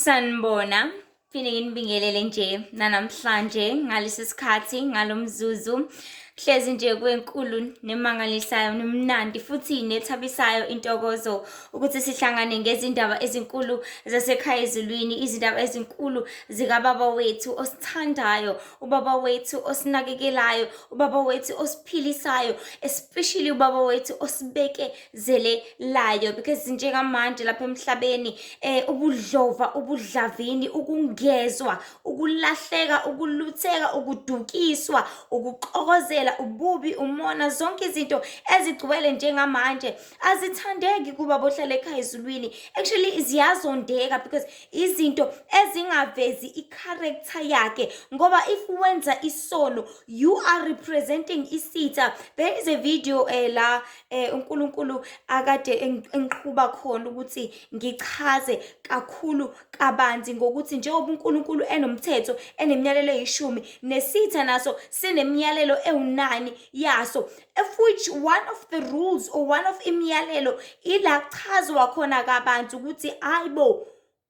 Sanibona, phinde nginibingelele nje namhlanje ngalesi sikhathi ngalomzuzu hlezi nje kwenkulu nemangalisayo nemnandi futhi nethabisayo intokozo ukuthi sihlangane ngezindaba ezinkulu zasekhaya ezulwini, izindaba ezinkulu zikababa wethu osithandayo, ubaba wethu osinakekelayo, ubaba wethu osiphilisayo, especially ubaba wethu osibekezelelayo because njengamanje lapha emhlabeni ubudlova, ubudlavini, ukungezwa, ukulahleka, ukulutheka, ukudukiswa, ukuxokozela, ububi, umona, zonke izinto ezigcwele njengamanje azithandeki kuba bohlala ekhaya ezulwini. Actually ziyazondeka because izinto ezingavezi i-character yakhe, ngoba if wenza isono you are representing isitha. There is a video la uNkulunkulu akade engiqhuba khona ukuthi ngichaze kakhulu kabanzi ngokuthi njengoba uNkulunkulu enomthetho enemiyalelo eyishumi, nesitha naso sinemiyalelo ewu9 yaso, of which one of the rules or one of imiyalelo ila chazwa khona kabanzi ukuthi ayibo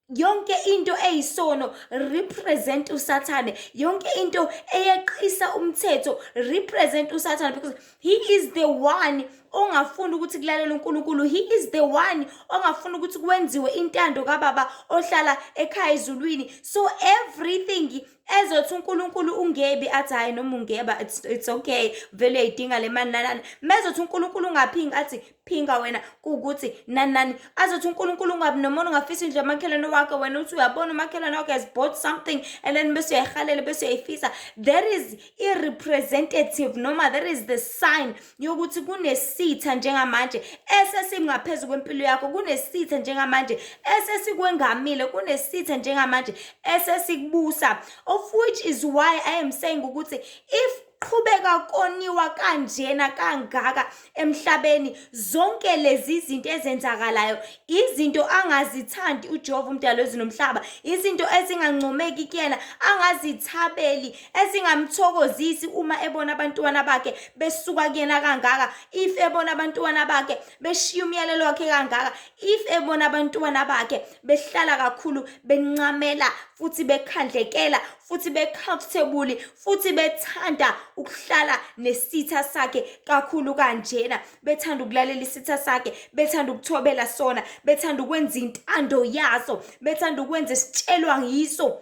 yonke into eyisono represent uSathane, yonke into eyeqisa umthetho represent uSathane, because he is the one ongafuni ukuthi kulalele uNkulunkulu. He is the one ongafuni ukuthi kwenziwe intando kaBaba ohlala ekhaya ezulwini. So everything ezothi uNkulunkulu ungebi athi hayi noma ungeba it's okay, vele uyayidinga le mani nanani. Mezothi uNkulunkulu ungaphingi athi phinga wena kuukuthi nani. Azothi uNkulunkulu ungabi nomuntu ungafisa indlu yamakhelwane wakho, wena uthi uyabona umakhelwane wakho has bought something and then bese uyayihalela bese uyayifisa. There is i-representative noma there is the sign yokuthi kunesitha njengamanje esesingaphezulu kwempilo yakho, kunesitha njengamanje esesikwengamile, kunesitha njengamanje esesikubusa, of which is why I am saying ukuthi if qhubeka koniwa kanjena kangaka emhlabeni, zonke lezi zinto ezenzakalayo izinto angazithandi uJehova umdali wezulu nomhlaba, izinto ezingancomeki kuyena, angazithabeli, ezingamthokozisi uma ebona abantwana bakhe besuka kuyena kangaka, if ebona abantwana bakhe beshiya umyalelo wakhe kangaka, if ebona abantwana bakhe behlala kakhulu bencamela futhi bekhandlekela futhi becomfortable futhi bethanda ukuhlala nesitha sakhe kakhulu kanjena, bethanda ukulalela isitha sakhe, bethanda ukuthobela sona, bethanda ukwenza intando yaso, bethanda ukwenza isitshelwa yiso.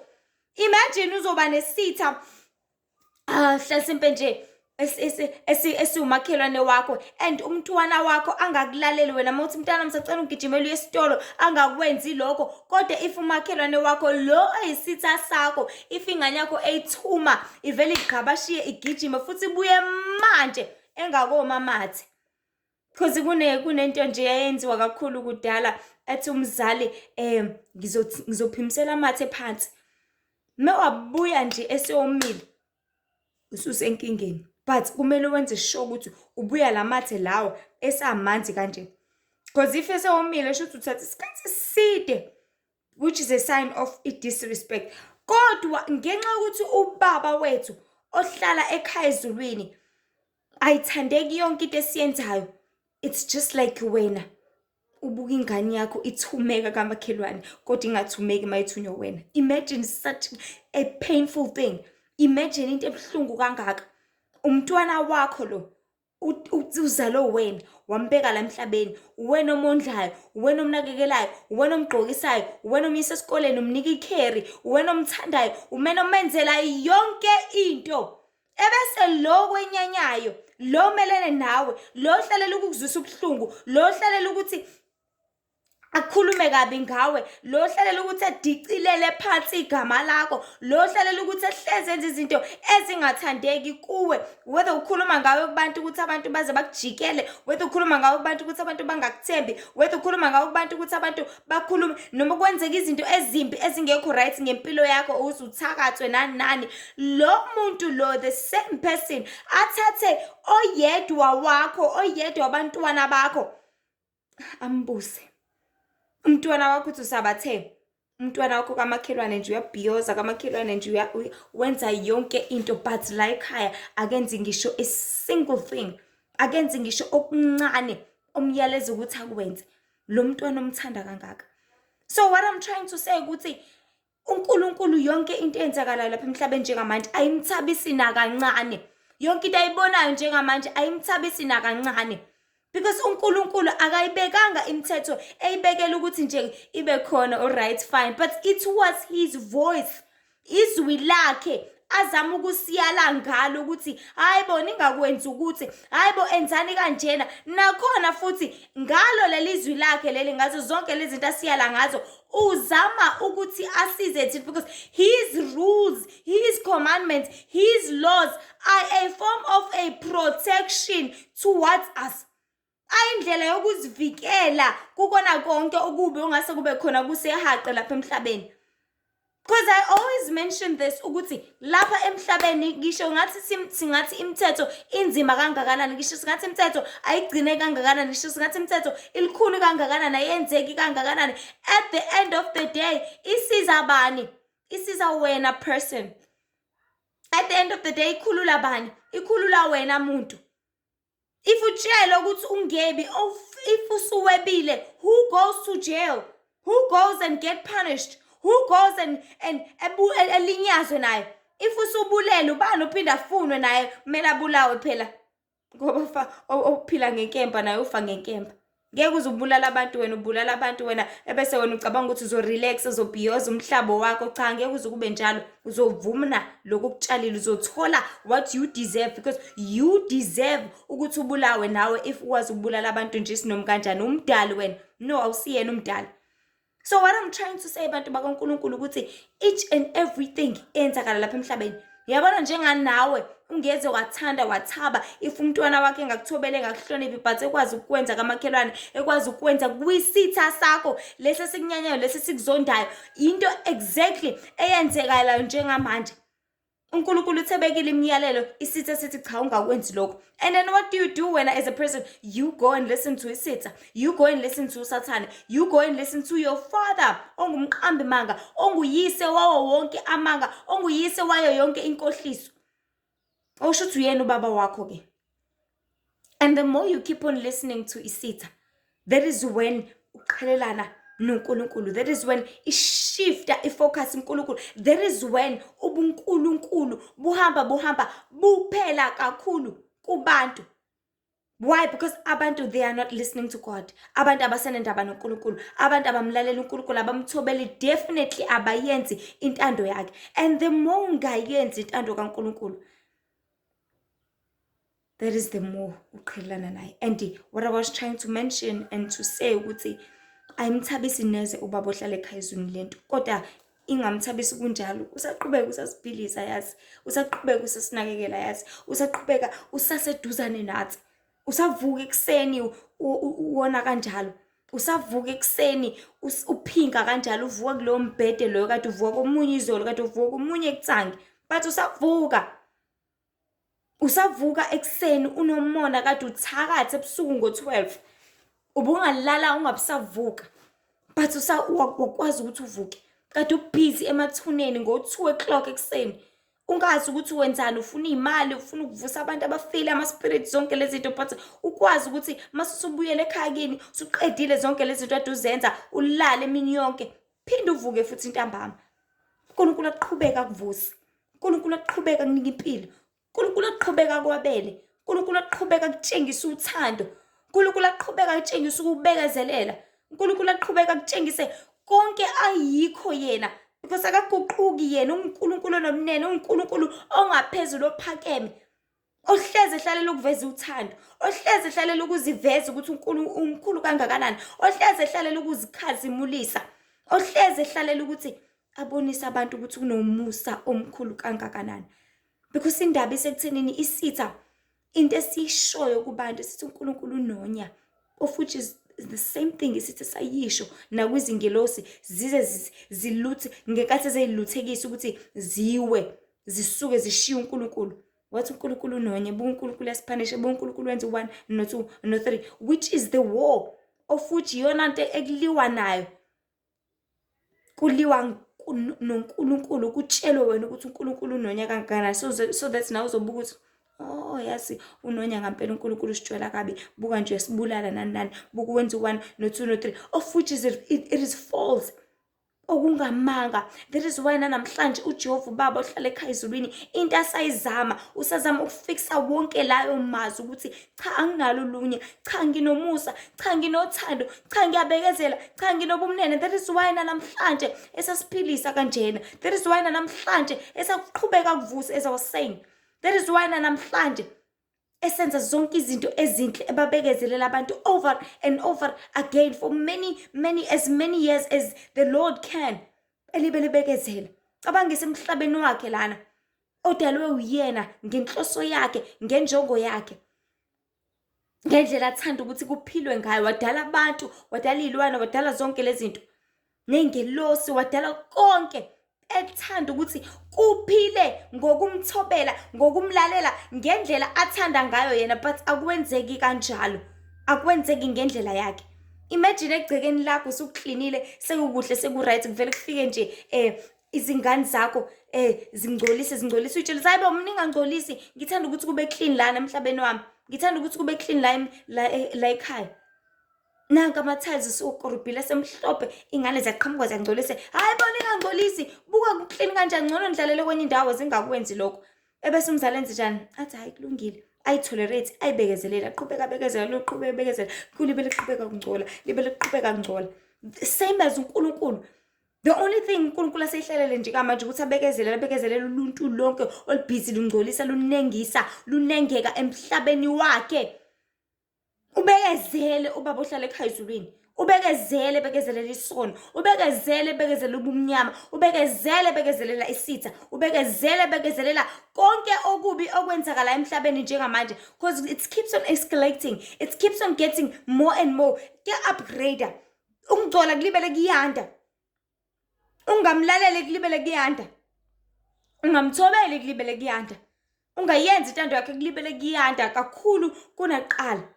Imagine uzoba nesitha hlasimpe nje esiumakhelwane wakho and umntwana wakho angakulaleli wena, mawuthi mntana msacela ugijimela uye esitolo angakwenzi lokho, kodwa if umakhelwane wakho lo eyisitha sakho, if ingane yakho eyithuma ivele igqabashiye igijime futhi ibuye manje engakoma mathe. Because kunento nje yayenziwa kakhulu kudala ethi umzali ngizophimisela amathe phansi, mewabuya nje esewomile ususenkingeni, but kumele wenze sure ukuthi ubuya lamathe lawo esamanzi kanje, because if esewomile shothi uthatha isikhathi eside, which is a sign of disrespect. Kodwa ngenxa yokuthi ubaba wethu ohlala ekhaya ezulwini ayithandeki yonke into esiyenzayo, it's just like wena ubuka ingane yakho ithumeka kamakhelwane kodwa ingathumeki mayithunywa wena. Imagine such a painful thing. Imagine into ebuhlungu kangaka, umntwana wakho lo uzalo wena, wambeka la emhlabeni, wena omondlayo, wena omnakekelayo, wena omgqokisayo, wena omyisa esikoleni, umnika ikeri, wena omthandayo, wena omenzela yonke into, ebese lo kwenyanyayo, lo melene nawe, lo hlalela ukukuzwisa ubuhlungu, lo hlalela ukuthi akhulume kabi ngawe, lo hlalela ukuthi adicilele phansi igama lakho, lo hlalela ukuthi ehleze enze izinto ezingathandeki kuwe, whether ukhuluma ngawe kubantu ukuthi abantu baze bakujikele, whether ukhuluma ngawe kubantu ukuthi abantu bangakuthembi, whether ukhuluma ngawe kubantu ukuthi abantu bakhulume noma kwenzeka izinto ezimbi ezingekho right ngempilo yakho uzuthakathwe nani. Lo muntu lo, the same person, athathe oyedwa wakho, oyedwa abantwana bakho ambuse. Umntwana wakho uthi usabathe, umntwana wakho kamakhelwane nje uyabhiyoza, kamakhelwane nje wenza yonke into, but la ekhaya akenzi ngisho a single thing, akenzi ngisho okuncane omyaleza ukuthi akwenze. Lo mntwana omthanda kangaka, So what I'm trying to say ukuthi uNkulunkulu yonke into eyenzakalayo lapha emhlabeni njengamanje ayimthabisi nakancane. Yonke into ayibonayo njengamanje ayimthabisi nakancane. Because uNkulunkulu akayibekanga imithetho eyibekela ukuthi nje ibe khona, all right fine, but it was his voice, izwi lakhe azama ukusiyala ngalo ukuthi hayibo ningakwenzi ukuthi, hayibo enzani kanjena. Nakhona futhi ngalo lelizwi lakhe leli, ngazo zonke lezi zinto asiyala ngazo, uzama ukuthi asize thina, because his rules, his commandments, his laws are a form of a protection towards us. Ayindlela yokuzivikela kukona konke okubi ongase kube khona kusehaqe lapha emhlabeni. Because I always mention this ukuthi lapha emhlabeni ngisho ngathi singathi imithetho inzima kangakanani, ngisho singathi imithetho ayigcine kangakanani, ngisho singathi imithetho ilikhulu kangakanani, ayenzeki kangakanani, at the end of the day isiza bani? Isiza wena person. At the end of the day ikhulula bani? Ikhulula wena muntu. If utshela ukuthi ungebi, if usuwebile, who goes to jail? Who goes and get punished? Who goes and elinyazwe naye? If usubulele ubani uphinda afunwe naye kumele abulawe phela? Ngoba ophila ngenkemba naye ufa ngenkemba. Ngeke uzubulala abantu wena, ubulala abantu wena ebese wena ucabanga ukuthi uzorelax, uzobhiyoza umhlaba wakho. Cha, ngeke uzukube njalo. Uzovumna lokho kutshalile, uzothola what you deserve, because you deserve ukuthi ubulawe nawe if ukwazi ukubulala abantu nje sinoma kanjani. Umdali wena, no, awusiyena umdali. So what I'm trying to say abantu bakaNkulunkulu ukuthi each and everything enzakala lapha emhlabeni, yabona njenganawe ungeze wathanda wathaba if umntwana wakhe engakuthobele ngakuhloniphi, but ekwazi ukwenza kamakhelwane, ekwazi ukwenza kwisitha sakho lesi sikunyanyayo, lesi sikuzondayo, into exactly eyenzekalayo njengamanje. uNkulunkulu uthebekile imiyalelo, isitha sithi cha ungakwenzi lokho. And then what do you do when as a person you go and listen to isitha, you go and listen to uSathane, you go and listen to your father ongumqambi manga, onguyise wawo wonke amanga, onguyise wayo yonke inkohliso. Osho ukuthi uyena ubaba wakho ke. And the more you keep on listening to isitha, that is when uqhelelana noNkulunkulu, that is when ishifta ifocus uNkulunkulu, that is when ubuNkulunkulu buhamba buphela kakhulu kubantu. Why? Because abantu, they are not listening to God. Abantu abasenendaba noNkulunkulu, abantu abamlalela uNkulunkulu, abamthobeli, definitely abayenzi intando yakhe. And the more ungayenzi intando kaNkulunkulu, that is the more uqhelelana naye. And what I was trying to mention and to say ukuthi ayimthabisi neze ubaba ohlala ekhaya ezweni lento, kodwa ingamthabisi kunjalo usaqhubeka usasiphilisa yazi, usaqhubeka usasinakekela yazi, usaqhubeka usaseduzane nathi, usavuka ekseni uwona kanjalo, usavuka ekseni uphinga kanjalo, uvuka kulowo mbhede loyo kade uvuka komunye izolo, kade uvuka komunye ekutsangi, but usavuka ekseni unomona kade uthakathe ebusuku ngo-12, ubungalala ungabusavuka, but wakwazi ukuthi uvuke. Kade ubusy emathuneni ngo-2 o'clock ekseni, ungazi ukuthi wenzani, ufuna imali, ufuna ukuvusa abantu abafile ama-spirit, zonke lezi zinto, but ukwazi ukuthi masusubuyela ekhaya kini usuqedile zonke lezi zinto ade uzenza, ulale emini yonke, phinde uvuke futhi ntambama. uNkulunkulu aqhubeka akuvusa, uNkulunkulu aqhubeka akunika impilo, uNkulunkulu aqhubeka kwabele, uNkulunkulu aqhubeka kutshengisa uthando, uNkulunkulu aqhubeka kutshengisa ukubekezelela, uNkulunkulu aqhubeka kutshengise konke ayikho yena, because akaguquki yena. uNkulunkulu nomnene, uNkulunkulu ongaphezulu ophakeme, ohleze ehlalela ukuveza uthando, ohleze ehlalela ukuziveza ukuthi uNkulunkulu kangakanani, ohleze ehlalela ukuzikhazimulisa, ohleze ehlalela ukuthi abonise abantu ukuthi unomusa omkhulu kangakanani. Because indaba isekuthenini isitha into esishoyo kubantu sithi uNkulunkulu unonya, of which is the same thing isithi sayisho nakwizingelosi zize ziluthe ngekathi eziluthekisa ukuthi zisuke zishiya uNkulunkulu. Wathi uNkulunkulu unonya, uNkulunkulu yasiphanisha, uNkulunkulu wenza 1 no 2 no 3, which is the war, of which yona into ekuliwa nayo, kuliwa noNkulunkulu, kutshelwe wena ukuthi uNkulunkulu unonya kangakanani, so that nawe uzobuka ukuthi oh yazi uNonyanga ngempela uNkulunkulu usitshwela kabi, buka nje sibulala nani nani, buka wenza u1 no2 no3, of which is it is false. Okungamanga. That is why namhlanje uJehova ubaba ohlala ekhaya ezulwini into asayizama, usazama ukufixa wonke layo mazwi ukuthi cha anginalo lunye, cha nginomusa, cha nginothando, cha ngiyabekezela, cha nginobumnene. That is why namhlanje esasiphilisa kanjena. That is why namhlanje esaqhubeka kuvusa, as I was saying. That is why namhlanje esenza zonke izinto ezinhle ebabekezelela abantu over and over again for as many years as the Lord can. Elibekezela. Cabangise emhlabeni wakhe lana. Odalwe uyena ngenhloso yakhe, ngenjongo yakhe. Ngendlela athanda ukuthi kuphilwe ngayo, wadala abantu, wadala izilwane, wadala zonke lezi zinto. Nengelosi wadala konke. Ethanda ukuthi kuphile ngokumthobela, ngokumlalela ngendlela athanda ngayo yena, but akwenzeki kanjalo. Akwenzeki ngendlela yakhe. Imagine egcekeni lakho usukuklinile, sekukuhle, sekuright, kuvele kufike nje izingane zakho zingcolise utshela sayibo mina ngingangcolisi, ngithanda ukuthi kube clean lana emhlabeni wami. Ngithanda ukuthi kube clean la ekhaya. Nanka ama-tiles ukorubhile semhlophe, ingane ziyaqhamuka ziyangcolise. Hayi bona ingangcolisi, buka kuclean kanjani, ngcono ndlalele kwenye indawo zingakwenzi lokho. Ebese umzali enze njani? Athi hayi kulungile. Ayitolerate, ayibekezelela, aqhubeka bekezela, loqhubeka bekezela, kulibe liqhubeka kungcola, libe liqhubeka kungcola. Same as uNkulunkulu. The only thing uNkulunkulu aseyihlalele nje manje ukuthi abekezelela uluntu lonke olubhizi lungcolisa, lunengisa, lunengeka emhlabeni wakhe. Ubekezele ubaba ohlala ekhaya ezulwini. Ubekezele bekezelela isono, ubekezele bekezelela ubumnyama, ubekezele bekezelela isitha, ubekezele bekezelela konke okubi okwenzakala emhlabeni njengamanje, because it keeps on escalating, it keeps on getting more and more. Ke-upgrade, ungcola kulibele kuyanda, ungamlalele kulibele kuyanda, ungamthobeli kulibele kuyanda, ungayenzi intando yakhe kulibele kuyanda kakhulu kunaqala.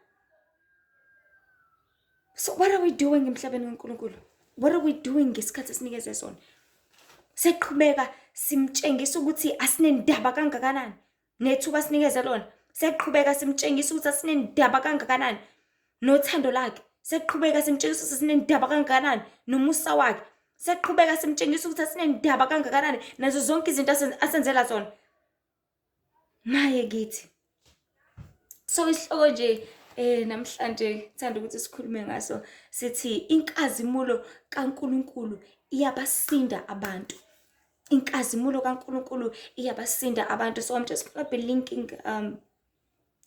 So what are we doing emhlabeni kaNkulunkulu? What are we doing ngesikhathi esinikeze sona? Seqhubeka simtshengisa ukuthi asinendaba kangakanani nethuba sinikeze lona. Seqhubeka simtshengisa ukuthi asinendaba kangakanani nothando lakhe. Seqhubeka simtshengisa ukuthi asinendaba kangakanani nomusa wakhe. Seqhubeka simtshengisa ukuthi asinendaba kangakanani nazo zonke izinto asenzela zona. Maye kithi. So isihloko nje namhlanje ngithanda ukuthi sikhulume ngaso, sithi inkazimulo kaNkulunkulu iyabasinda abantu. Inkazimulo kaNkulunkulu iyabasinda abantu. So I'm just going to be linking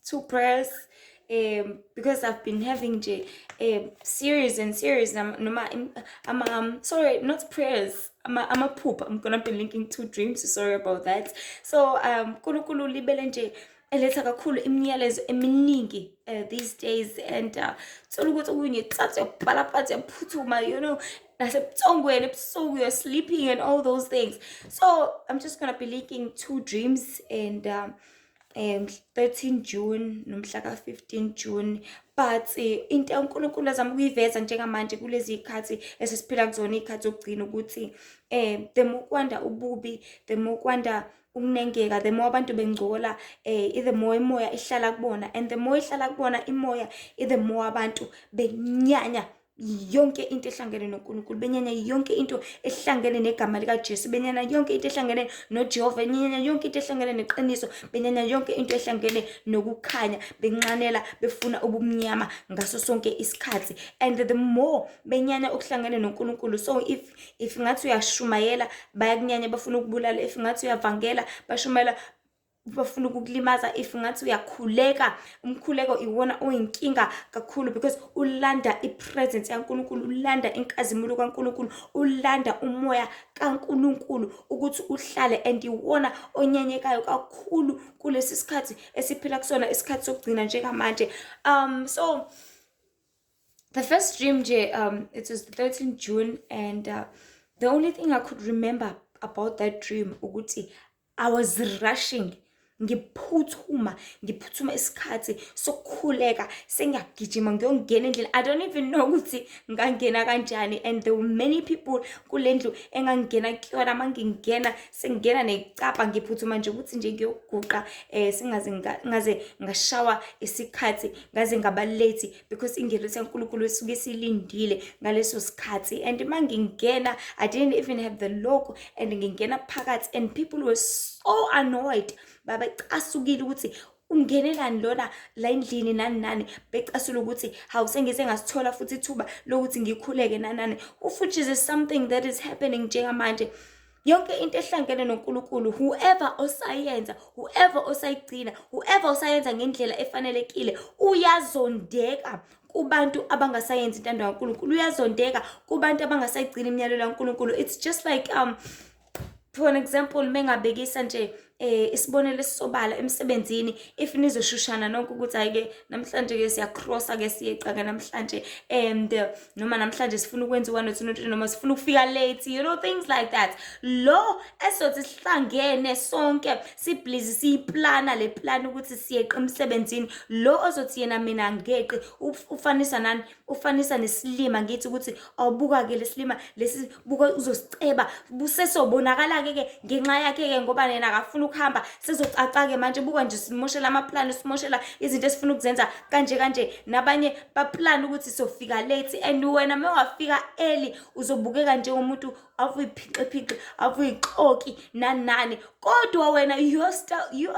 two prayers because I've been having series noma sorry, not prayers, I'm a poop. I'm going to be linking two dreams, sorry about that. So Nkulunkulu libele nje eletha kakhulu imiyalezo eminingi these days, and thola ukuthi okunye thatha yabhala phansi yaphuthuma, you know, nasebuthongweni ebusuku you're sleeping and all those things. So I'm just gonna be linking two dreams, and 13 June nomhla ka 15 June. But into uNkulunkulu azama ukuyiveza njengamanje kulezi ikhathi esesiphila kuzona, ikhathi zokugcina, ukuthi the more kwanda ububi, the more kwanda ukunengeka, the more abantu bengcola, the more imoya ihlala kubona, and the more ihlala kubona imoya, the more abantu benyanya yonke into ehlangene noNkulunkulu, benyanya yonke into ehlangene negama lika Jesu, benyanya yonke into ehlangene noJehova, benyanya yonke into ehlangene neqiniso, benyanya yonke into ehlangene nokukhanya, benqanela befuna ubumnyama ngaso sonke isikhathi. And the more benyanya okuhlangene noNkulunkulu, so if ngathi uyashumayela bayakunyanya bafuna ukubulala, if ngathi uyavangela bashumayela bafuna ukukulimaza, if ngathi uyakhuleka, umkhuleko iwona oyinkinga kakhulu, because ulanda ipresence yaNkulunkulu, ulanda inkazimulo kaNkulunkulu, ulanda umoya kaNkulunkulu ukuthi uhlale, and iwona onyenyekayo kakhulu kulesi sikhathi esiphila kusona, isikhathi sokugcina njengamanje. So the first dream it was the 13th June, and the only thing I could remember about that dream ukuthi I was rushing ngiphuthuma isikhathi sokukhuleka sengiyagijima ngiyongena endlini. I don't even know ukuthi ngangena kanjani, and there were many people kule ndlu engangena kuyona. Mangingena sengingena necapha, ngiphuthuma nje ukuthi nje ngiyoguqa singaze ngashawa isikhathi, ngaze ngaba late because ingelo yaNkulunkulu esuke silindile ngaleso sikhathi. And mangingena, I didn't even have the logo, and ngingena phakathi, and people were so annoyed. Babecasukile ukuthi ungenelani lona la endlini nani, becasula ukuthi hawu sengise ngasithola futhi ithuba lokuthi ngikhuleke nani, which is something that is happening njengamanje. Yonke into ehlangene noNkulunkulu, whoever osayenza, whoever osayigcina, whoever osayenza ngendlela efanelekile, uyazondeka kubantu abangasayenzi intando kaNkulunkulu, uyazondeka kubantu abangasayigcina imiyalelo kaNkulunkulu. It's just like for an example, mengabekisa nje isibonelo esisobala emsebenzini, if nizoshushana nonke ukuthi ayike namhlanje ke siyacrossa ke siyeqa ke namhlanje, and noma namhlanje sifuna ukwenza 1 or 2 3 noma sifuna ukufika late, you know, things like that. Lo esothi sihlangene sonke sibhizi siplana le plan ukuthi siyeqa emsebenzini, lo ozothi yena mina ngeqe ufanisa nani, ufanisa nesilima, ngithi ukuthi awubuka ke lesilima lesi buka uzosiceba busesobonakala ke ngenxa yakhe ke ngoba yena akafuna ukuhamba, sezocaca ke manje buka nje simoshela amaplan, simoshela izinto esifuna ukuzenza kanje nabanye baplan ukuthi sofika late, and wena mewafika early uzobukeka njengomuntu avuyiphiqephiqe avuyixoki nani, kodwa wena you are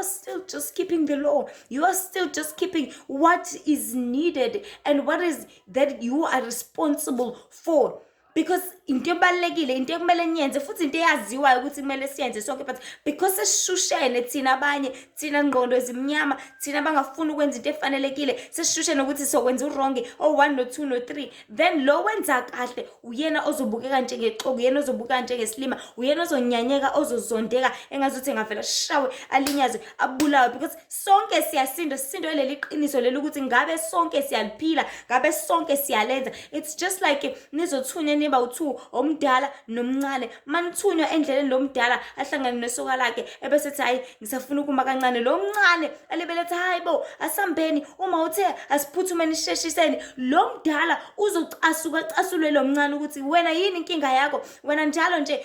still just keeping the law, you are still just keeping what is needed and what is that you are responsible for. Because into ebalekile, into ekumele niyenze futhi into eyaziwayo ukuthi kumele siyenze sonke, but because sesishushene thina abanye, thina ngqondo ezimnyama, thina bangafuna ukwenza into efanelekile, sesishushene ukuthi sokwenza uwrong, 1 no 2 no 3, then lo wenza kahle uyena ozobukeka njengexoku, uyena ozobukeka njengesilima, uyena ozonyanyeka, ozozondeka engazuthi engavela shawe alinyazwe abulawe, because sonke siyasinda, sisindo leli qiniso leli ukuthi ngabe sonke siyaliphila, ngabe sonke siyalenza. It's just like nizothunya niba u2 omdala nomncane, manithunywa endleleni lo mdala ahlangane nesoka lakhe ebese ethi hayi ngisafuna ukuma kancane, lo mncane alibeletha hayibo asambeni uma uthe asiphuthumeni isheshiseni, lo mdala uzocasulwe lo mncane ukuthi wena yini inkinga yakho, wena njalo nje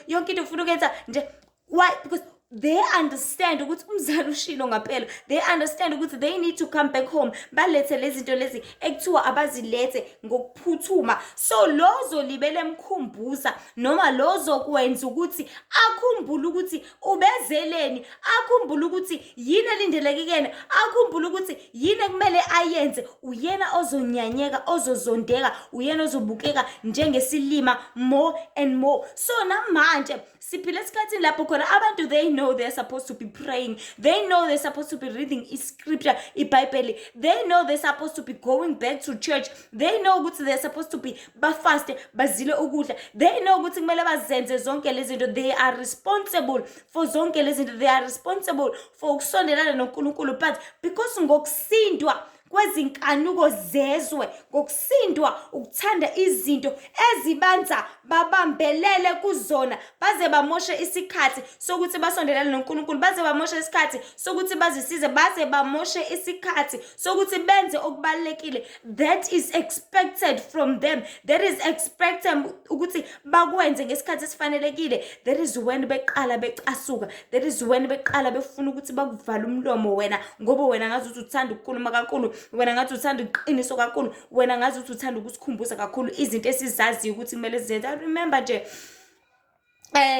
yonke into ufuna ukwenza nje. Why? Because they understand ukuthi umzali ushilo ngaphela, they understand ukuthi they need to come back home, balethe lezi zinto lezi ekuthiwa abazilethe ngokuphuthuma. So lozo libele emkhumbuza noma lozo kwenza ukuthi akhumbule ukuthi ubezeleni, akhumbule ukuthi yini elindelekekene, akhumbule ukuthi yini kumele ayenze, uyena ozonyanyeka, ozozondeka, uyena ozobukeka njengesilima more and more. So namanje siphile esikhathini lapho khona abantu they know they're supposed to be praying, they know they're supposed to be reading scripture, iBhayibheli, they know they're supposed to be going back to church, they know ukuthi they're supposed to be bafaste bazile ukudla, they know ukuthi kumele bazenze zonke lezi zinto, they are responsible for zonke lezi zinto, they are responsible for ukusondelana noNkulunkulu, but because ngokusindwa kwezinkanuko zezwe, ngokusindwa ukuthanda izinto ezibanza babambelele kuzona, baze bamoshe isikhathi sokuthi basondelane noNkulunkulu, baze bamoshe isikhathi sokuthi bazisize, baze bamoshe isikhathi sokuthi benze okubalekile. That is expected from them, that is expected ukuthi bakwenze ngesikhathi esifanelekile. That is when beqala becasuka, that is when beqala befuna ukuthi bakuvala umlomo wena, ngoba wena ngazi ukuthi uthanda ukukhuluma kakhulu, wena ngathi uthanda iqiniso kakhulu, wena ngathi uthanda ukusikhumbuza kakhulu izinto esizaziyo ukuthi kumele sizenze. I remember nje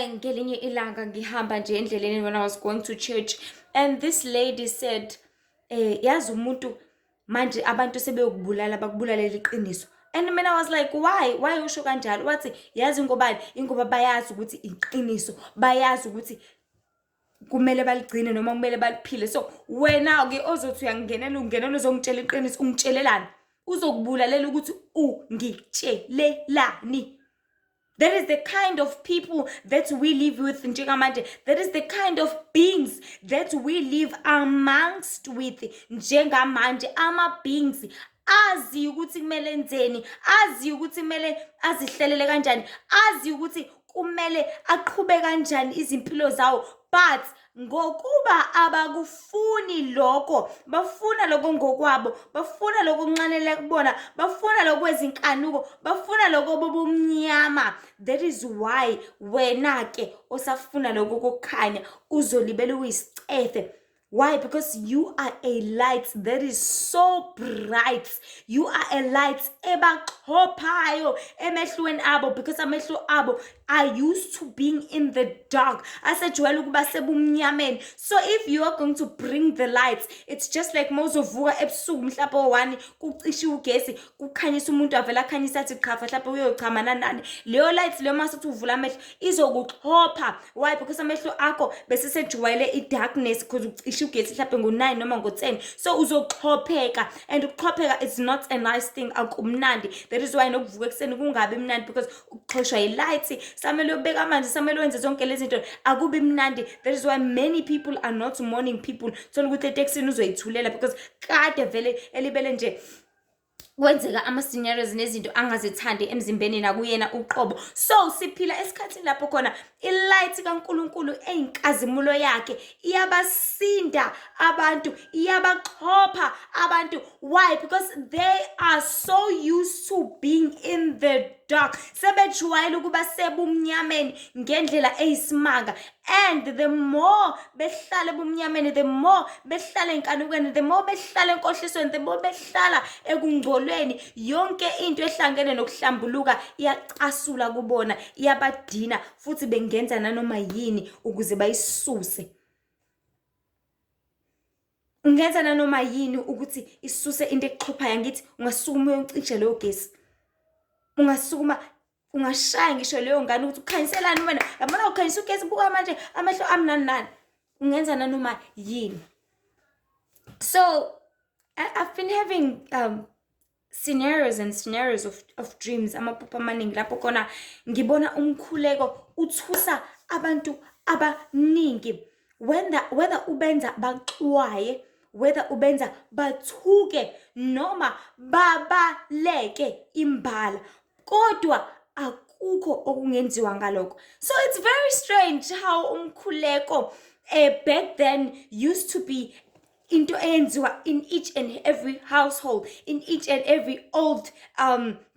ngelinye ilanga ngihamba nje endleleni when I was going to church, and this lady said yazi umuntu manje abantu sebeyokubulala bakubulale liqiniso. And mina I was like, why usho kanjalo? Wathi yazi ngobani? Ingoba bayazi ukuthi iqiniso, bayazi ukuthi kumele baligcine noma kumele baliphile. So wena ke ozothi ungenela uzongitshela iqiniso, ungitshelelani? Uzokubulalela ukuthi ungitshelelani? That is the kind of people that we live with njengamanje. That is the kind of beings that we live amongst with njengamanje. Ama beings azi ukuthi kumele enzeni, azi ukuthi kumele azihlelele kanjani, azi ukuthi kumele aqhube kanjani izimpilo zawo, but ngokuba abakufuni lokho, bafuna lokho ngokwabo, bafuna lokho kunxanele kubona, bafuna lokho kwezinkanuko, bafuna lokho bobumnyama. That is why wena ke osafuna lokho kokukhanya uzolibela uyisicefe. Why? Because you are a light that is so bright. You are a light ebaxhophayo emehlweni abo, because amehlo abo are used to being in the dark. Asejwayele ukuba sebumnyameni. So if you are going to bring the lights, it's just like mozovuka ebusuku mhlawumbe o1 kucishe ugesi kukhanyisa umuntu avela akhanyisa athi qhafa mhlawumbe uyochama nanani. Leyo light leyo mase uvula amehlo izokuxhopha. Why? Because amehlo akho bese sejwayele i-darkness because ucishe ugesi mhlawumbe ngo9 noma ngo10. So uzoxhopheka, and ukuxhopheka is not a nice thing, akumnandi. That is why nokuvuka ekseni kungabi mnandi, because ukuxhoshwa i-light samele ubeka amanzi, samele wenze zonke lezi zinto akubi mnandi. That is why many people are not morning people. Thola ukuthi eteksini uzoyithulela because kade vele elibele nje kwenzeka ama-scenarios nezinto angazithandi emzimbeni nakuyena uqobo. So siphila esikhathini lapho khona i-light kaNkulunkulu eyinkazimulo yakhe iyabasinda abantu, iyabaxhopha abantu. Why? Because they are so used to being in the dark, sebejwayele ukuba sebumnyameni ngendlela eyisimanga. And the more behlala ebumnyameni, the more behlala enkanukweni, the more behlala enkohlisweni, the more behlala ekungcolweni, yonke into ehlangene nokuhlambuluka iyacasula kubona, iyabadina, futhi bengenza nanoma yini ukuze bayisuse. Ungenza nanoma yini ukuthi isuse into exhophayo. Ngithi ungasukuma uyoncisha leyo gesi, ungasukuma ungashaya ngisho leyo ngane ukuthi ukhanyiselani wena, yabona ukhanyisa ugesi buka manje amehlo amnani, ungenza nanoma yini. So I've been having scenarios and scenarios of dreams, amaphupho amaningi lapho khona ngibona umkhuleko uthusa abantu abaningi, whether ubenza baxwaye, whether ubenza bathuke noma babaleke imbala, kodwa akukho okungenziwa ngalokho. So it's very strange how umkhuleko back then used to be into eyenziwa in each and every household, in each and every old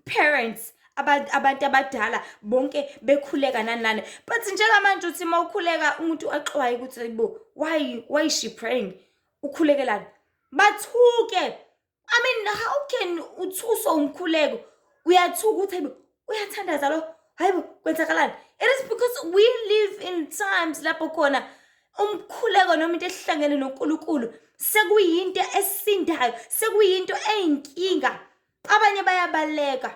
parents, abantu abadala bonke bekhuleka nani. But njengamanje uthi mawukhuleka umuntu axwaye ukuthi bo, why is she praying? Ukhulekelani? Bathuke. I mean, how can uthuswa umkhuleko? Uyathuka uthi uyathandaza lo, hayibo kwenzakalani? It is because we live in times lapho khona umkhuleko noma into ehlangene noNkulunkulu sekuyinto esindayo, sekuyinto eyinkinga. Abanye bayabaleka,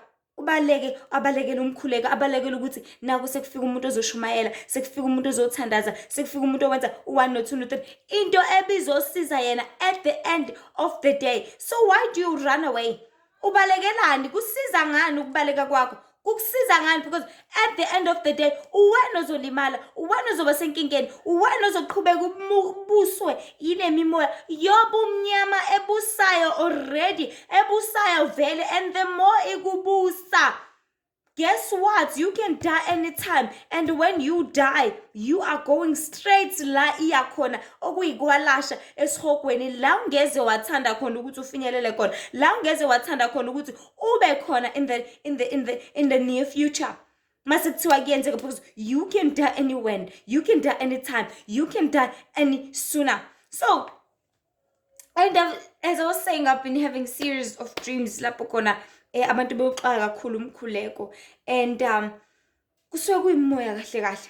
abalekele umkhuleko, abalekele ukuthi naku sekufika umuntu ozoshumayela, sekufika umuntu ozothandaza, sekufika umuntu owenza 1 no 2 no 3, into ebizosiza yena at the end of the day. So why do you run away? Ubalekelani? Kusiza ngani ukubaleka kwakho? Kukusiza ngani? Because at the end of the day uwena ozolimala, uwena ozoba senkingeni, uwena ozoqhubeka ubuswe yile mimoya yobumnyama ebusayo already, ebusayo vele. And the more ikubusa, guess what? You can die anytime. And when you die, you are going straight la iyakhona okuyikwalasha esihogweni, la ungeze wathanda khona ukuthi ufinyelele khona, la ungeze wathanda khona ukuthi ube khona in the near future. Mase kuthiwa kuyenzeka, because you can die anywhere, you can die anytime, you can die any sooner. So and as I was saying, I've been having series of dreams lapho khona abantu bewuxaka kakhulu umkhuleko, and kusuke kuyimoya kahle kahle,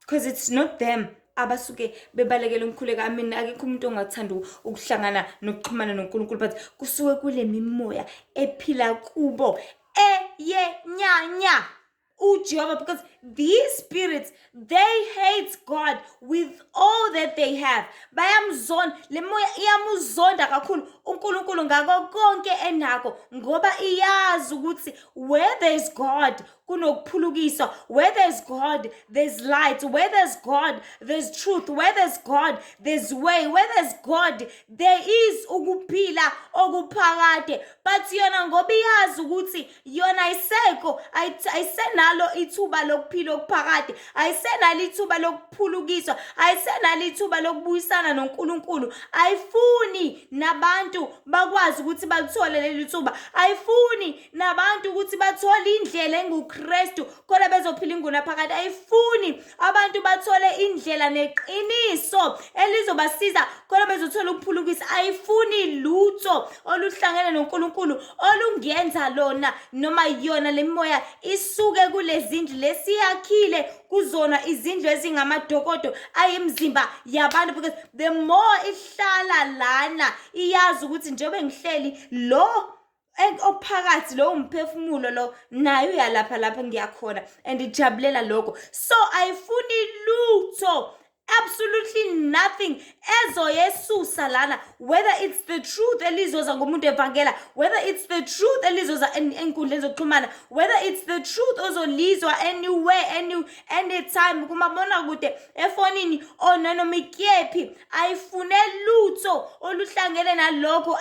because it's not them abasuke bebalekela umkhuleko. I mean, akekho umuntu ongathanda ukuhlangana nokuxhumana noNkulunkulu, but kusuke kule mimoya ephila kubo eyenyanya uJehova, because these spirits, they hate God with all that they have. Bayamzonda, le moya iyamuzonda kakhulu uNkulunkulu ngako konke enakho, ngoba iyazi ukuthi where there is God kunokuphulukiswa, where there is God there's light, where there's God there's truth, where there's God there's way, where there's God there is ukuphila okuphakade. But yona ngoba iyazi ukuthi yona ayiseko, ayisenalo ithuba lokuphila lokuphila okuphakade, ayisenalo ithuba lokuphulukiswa, ayisenalo ithuba lokubuyisana noNkulunkulu. Ayifuni nabantu bakwazi ukuthi balithole leli thuba, ayifuni nabantu ukuthi bathole indlela enguKristu khona bezophila ingunaphakade, ayifuni abantu bathole indlela neqiniso elizobasiza khona bezothola ukuphulukisa, ayifuni lutho oluhlangene noNkulunkulu olungenza lona noma yona le moya isuke kulezindlu lesiyakhile kuzona izindlu ezingamadokodo ayimzimba yabantu, because the more ihlala lana iyazi ukuthi njengoba ngihleli lo ophakathi lo umphefumulo lo nayo uyalapha lapha ngiyakhona and ijabulela lokho. So ayifuni lutho, absolutely nothing ezoyesusa lana, whether it's the truth elizoza ngomuntu evangela, whether it's the truth elizoza enkundleni zokuxhumana, whether it's the truth ozolizwa anywhere anytime kumabona kude, efonini or noma ikephi. Ayifune lutho oluhlangene nalokho.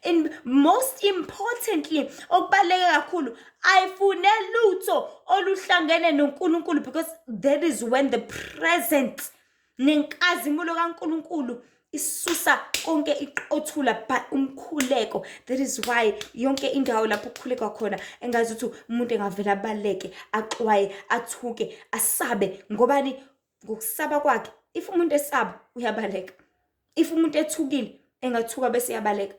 In most importantly, okubaluleke kakhulu, ayifune lutho oluhlangene noNkulunkulu, because that is when the presence nenkazimulo kaNkulunkulu isusa konke iqothula umkhuleko. That is why yonke indawo lapho ukukhuleka khona engazi ukuthi umuntu engavela abaleke, axwaye, athuke, asabe. Ngobani? Ngokusaba kwakhe. If umuntu esaba uyabaleka, if umuntu ethukile engathuka bese yabaleka.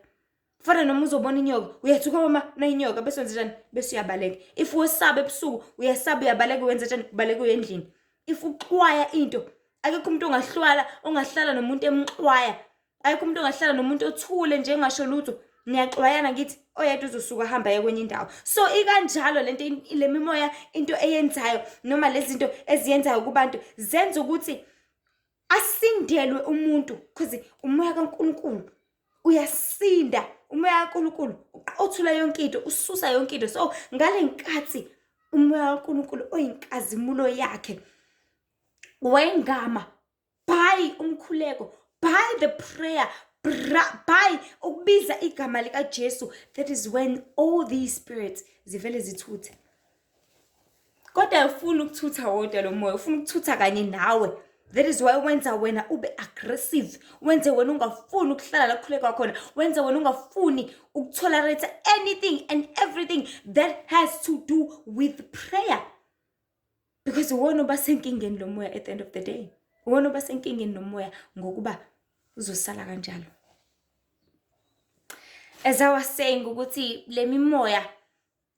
Fana noma uzobona inyoka uyathuka mama na inyoka bese wenza njani? Bese uyabaleka. If usaba ebusuku uyasaba uyabaleka, wenza njani? Ubaleka uyendlini. If uxwaya into, akekho umuntu ongahlala nomuntu emxwaya, akekho umuntu ongahlala nomuntu othule nje engasho lutho. Niyaxwayana ngithi oyedwa uzosuka hamba ye kwenye indawo. So ikanjalo lento le mimoya into eyenzayo noma lezi zinto eziyenzayo kubantu zenza ukuthi asindelwe umuntu, because umoya kaNkulunkulu uyasinda. Umoya kaNkulunkulu uqothula yonke into, ususa yonke into. So ngale nkathi umoya kaNkulunkulu oyinkazimulo yakhe wengama by umkhuleko, by the prayer, by ukubiza igama lika Jesu, that is when all these spirits zivele zithuthe. Kodwa ufuna ukuthutha wodwa lo moya, ufuna ukuthutha kanye nawe. That is why wenza wena ube aggressive, wenze wena ungafuni ukuhlala la kukhuleka khona, wenze wena ungafuni ukutolerate anything and everything that has to do with prayer, because wona uba senkingeni lo moya. At the end of the day wona uba senkingeni lo moya ngokuba uzosala kanjalo. As I was saying ukuthi le mimoya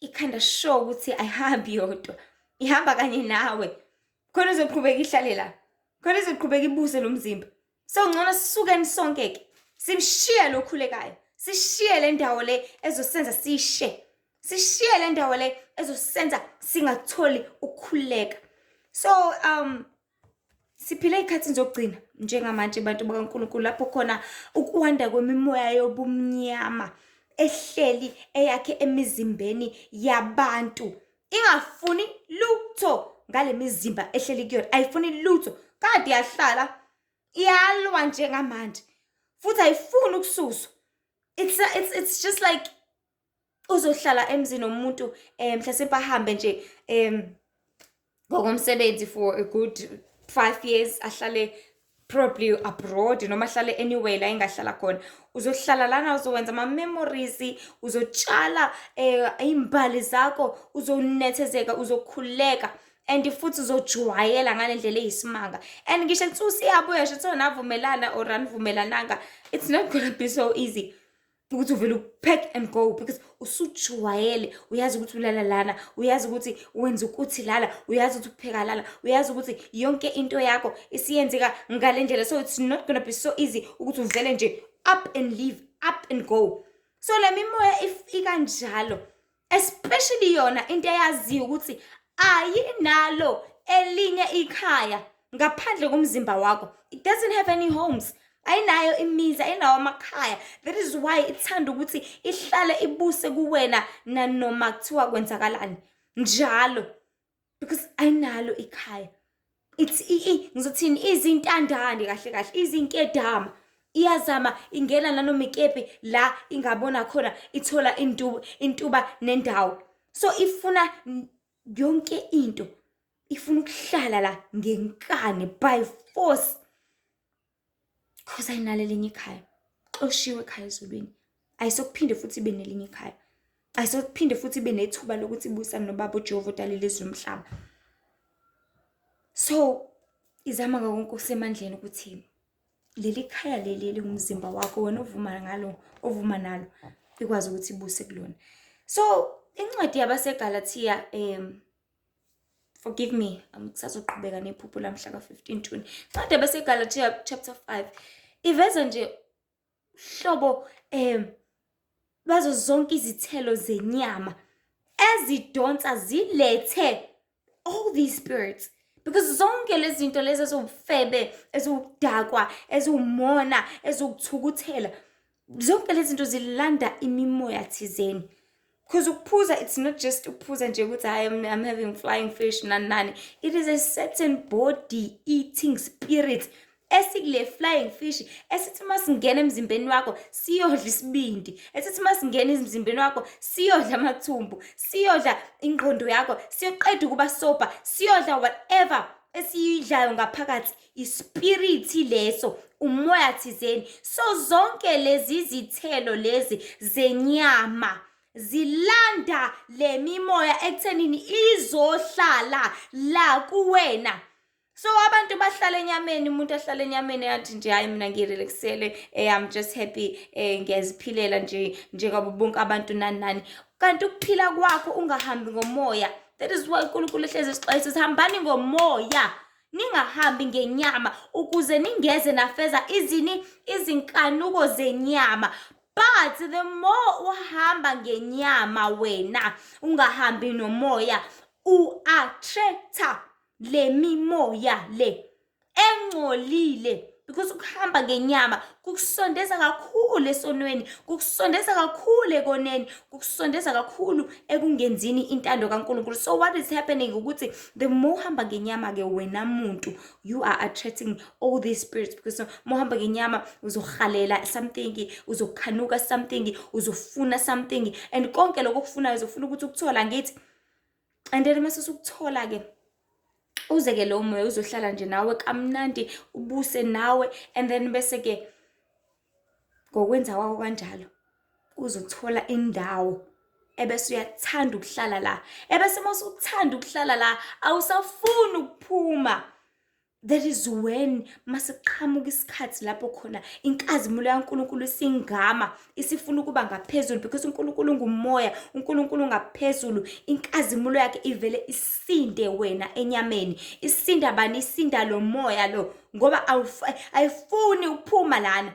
ikhanda show ukuthi ayihambi yodwa, ihamba kanye nawe khona uzoqhubeka ihlale la, khona izoqhubeka ibuse lo mzimba. So ngcono sisukeni sonke ke simshiye lo khulekayo, sishiye le ndawo le ezosenza sishiye le ndawo le ezosenza singatholi ukukhuleka. So siphile ikhathi zokugcina njengamanje abantu bakaNkulunkulu lapho khona ukuwanda kwemimoya yobumnyama ehleli eyakhe emizimbeni yabantu, ingafuni lutho ngale mizimba ehleli kuyona, ayifuni lutho. Kade yahlala iyalwa njengamanje futhi ayifuni ukususwa. It's just like uzohlala emzini womuntu mhlasimpe ahambe nje ngokomsebenzi for a good 5 years, ahlale probably abroad noma ahlale anywhere la engahlala khona. Uzohlala lana, uzowenza ama memories, uzotshala imbali zakho, uzonethezeka, uzokhuleka, and futhi uzojwayela ngale ndlela eyisimanga. And ngisho kuthi usiyabuya nje navumelana or anivumelananga, it's not going to be so easy ukuthi uvele pack and go, because usujwayele, uyazi ukuthi ulala lana, uyazi ukuthi wenza ukuthi lala, uyazi ukuthi upheka lala, uyazi ukuthi yonke into yakho isiyenzeka ngale ndlela. So it's not going to be so easy ukuthi uvele nje up and leave, up and go. So le mimoya if ikanjalo, especially yona into eyaziyo ukuthi ayinalo elinye ikhaya ngaphandle komzimba wakho, it doesn't have any homes, ayinayo imizi, ayinawo amakhaya. That is why ithanda ukuthi ihlale ibuse kuwena nanoma kuthiwa kwenzakalani njalo, because ayinalo ikhaya. It's ngizothini, izintandane kahle kahle, izinkedama, iyazama ingena nanoma ikephi la ingabona khona, ithola intuba nendawo. So ifuna yonke into ifuna ukuhlala la ngenkani by force. Because ayinalo elinye ikhaya. Xoshiwe ekhaya ezulwini. Ayisokuphinde futhi ibe nelinye ikhaya. Ayisokuphinde futhi ibe nethuba lokuthi ibusane nobaba uJehova odalile izwe nomhlaba. So izama konke usemandleni ukuthi leli khaya leli umzimba wakho wena ovuma nalo ikwazi ukuthi ibuse kulona. So incwadi yabaseGalatia forgive me, ngisazoqhubeka nephupho lamhla ka-15-20. Incwadi yabaseGalatia chapter 5 iveza nje hlobo bazo zonke izithelo zenyama ezidonsa zilethe all these spirits. Because zonke lezi zinto lezi ezobufebe, ezokudakwa, ezomona, ezokuthukuthela, zonke lezi zinto zilanda imimoya thizeni. Because ukuphuza, it's not just ukuphuza nje ukuthi I'm having flying fish nani. It is a certain body eating spirit esikule flying fish esithi masingena emzimbeni wakho siyodla isibindi, esithi masingena emzimbeni wakho siyodla amathumbu, siyodla ingqondo yakho, siyoqeda ukuba soba, siyodla whatever esiyidlayo ngaphakathi, ispirit leso, umoya thizeni. So zonke lezi zithelo lezi zenyama zilanda le mimoya ekuthenini izohlala la kuwena. So abantu bahlala enyameni, umuntu ahlala enyameni yathi nje hayi mina ngirelaxele, I'm just happy, ngiyaziphilela nje njengabo bonke abantu nani. Kanti ukuphila kwakho ungahambi ngomoya. That is why uNkulunkulu ehlezi esixwayisa hambani ngomoya, ningahambi ngenyama ukuze ningeze nafeza izinkanuko zenyama. But the more uhamba ngenyama wena ungahambi nomoya, u-attracta le mimoya le engcolile. Because ukuhamba ngenyama kukusondeza kakhulu esonweni, kukusondeza kakhulu ekoneni, kukusondeza kakhulu ekungenzini intando kaNkulunkulu. So what is happening ukuthi the more uhamba ngenyama ke wena muntu, you are attracting all these spirits. Because mohamba ngenyama uzokhalela something, uzokhanuka something, uzofuna something, and konke lokho okufunayo uzofuna ukuthi ukuthola ngithi. And then mase ukuthola ke uzeke lo moya uzohlala nje nawe kamnandi, ubuse nawe, and then bese ke ngokwenza kwakho kanjalo uzothola indawo ebese uyathanda ukuhlala la, ebese mase uthanda ukuhlala la awusafuni ukuphuma. That is when masiqhamuka isikhathi lapho khona inkazimulo yaNkulunkulu isingama isifuna ukuba ngaphezulu. Because uNkulunkulu ngumoya, uNkulunkulu ngaphezulu, inkazimulo yakhe ivele isinde wena enyameni. Isinda bani? Isinda lo moya lo, ngoba ayifuni ukuphuma lana.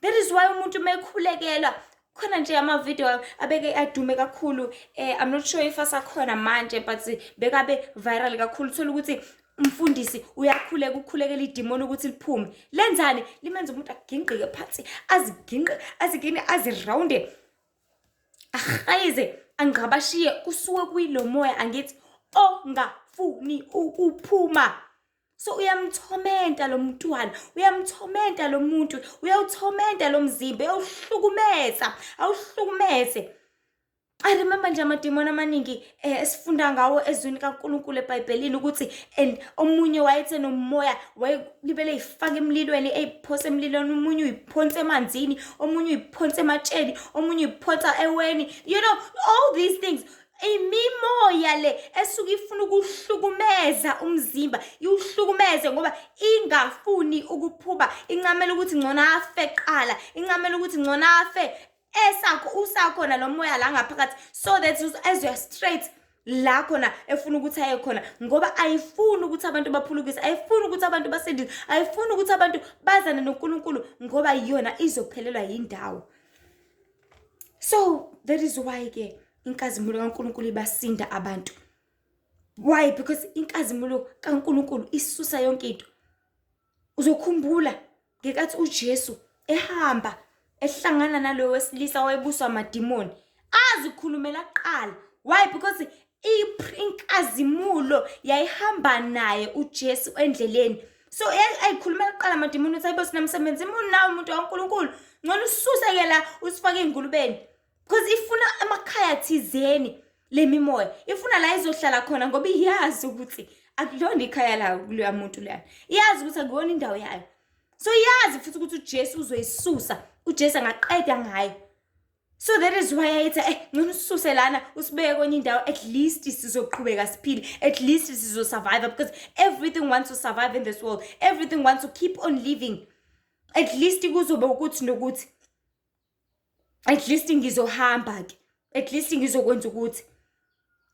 That is why umuntu mekhulekelwa khona nje ama-video abeke adume kakhulu, I'm not sure if asakhona manje, but bekabe viral kakhulu. Thola ukuthi umfundisi uyakhuleka ukukhulekela idemoni ukuthi liphume. Lenzani? Limenza umuntu aginqike phansi, azigine azirawunde, ahayize, angabashiye kusuke kuyilo moya angithi ongafuni ukuphuma. So uyamthomenta lo mntwana, uyamthomenta lo muntu, uyawuthomenta lo mzimba, uyawuhlukumeza, awuhlukumeze. I remember nje amademoni amaningi esifunda ngawo ezweni kaNkulunkulu eBhayibhelini ukuthi omunye wayethe nomoya wayelibele ifaka emlilweni, eyiphose emlilweni, omunye uyiphonsa emanzini, omunye uyiphonsa ematsheni, omunye uyiphonsa eweni. You know, all these things. Imimoya le esuke ifuna ukuhlukumeza umzimba, iwuhlukumeze ngoba ingafuni ukuphuma, incamela ukuthi ngcono afe qala, incamela ukuthi ngcono afe usakhona lo moya la ngaphakathi, so that as you are straight la khona efuna ukuthi aye khona, ngoba ayifuni ukuthi abantu baphulukise, ayifuni ukuthi abantu basindise, ayifuni ukuthi abantu bazane noNkulunkulu ngoba yona izophelelwa yindawo. So that is why ke inkazimulo kaNkulunkulu ibasinda abantu. Why? Because inkazimulo kaNkulunkulu isusa yonke into. Uzokhumbula ngekathi uJesu ehamba ehlangana nalo wesilisa wayebuswa amademoni, azikhulumela kuqala. Why? Because inkazimulo yayihamba naye uJesu endleleni. So ayikhulumela kuqala amademoni uthi ayibosi namsebenzi nawe umuntu kaNkulunkulu, ngcono ususeke la usifake engulubeni. Because ifuna amakhaya thizeni, le mimoya ifuna la izohlala khona ngoba iyazi ukuthi akulona ikhaya layo kuloya muntu leyana, iyazi ukuthi akuyona indawo yayo. So iyazi futhi ukuthi uJesu uzoyisusa, uJesu angaqeda ngayo. So that is why ayithi ngcono usisuse lana usibeke kwenye indawo, at least sizoqhubeka siphile, at least sizosurvive, because everything wants to survive in this world, everything wants to keep on living. At least kuzobe ukuthi nokuthi, at least ngizohamba ke, at least ngizokwenza ukuthi.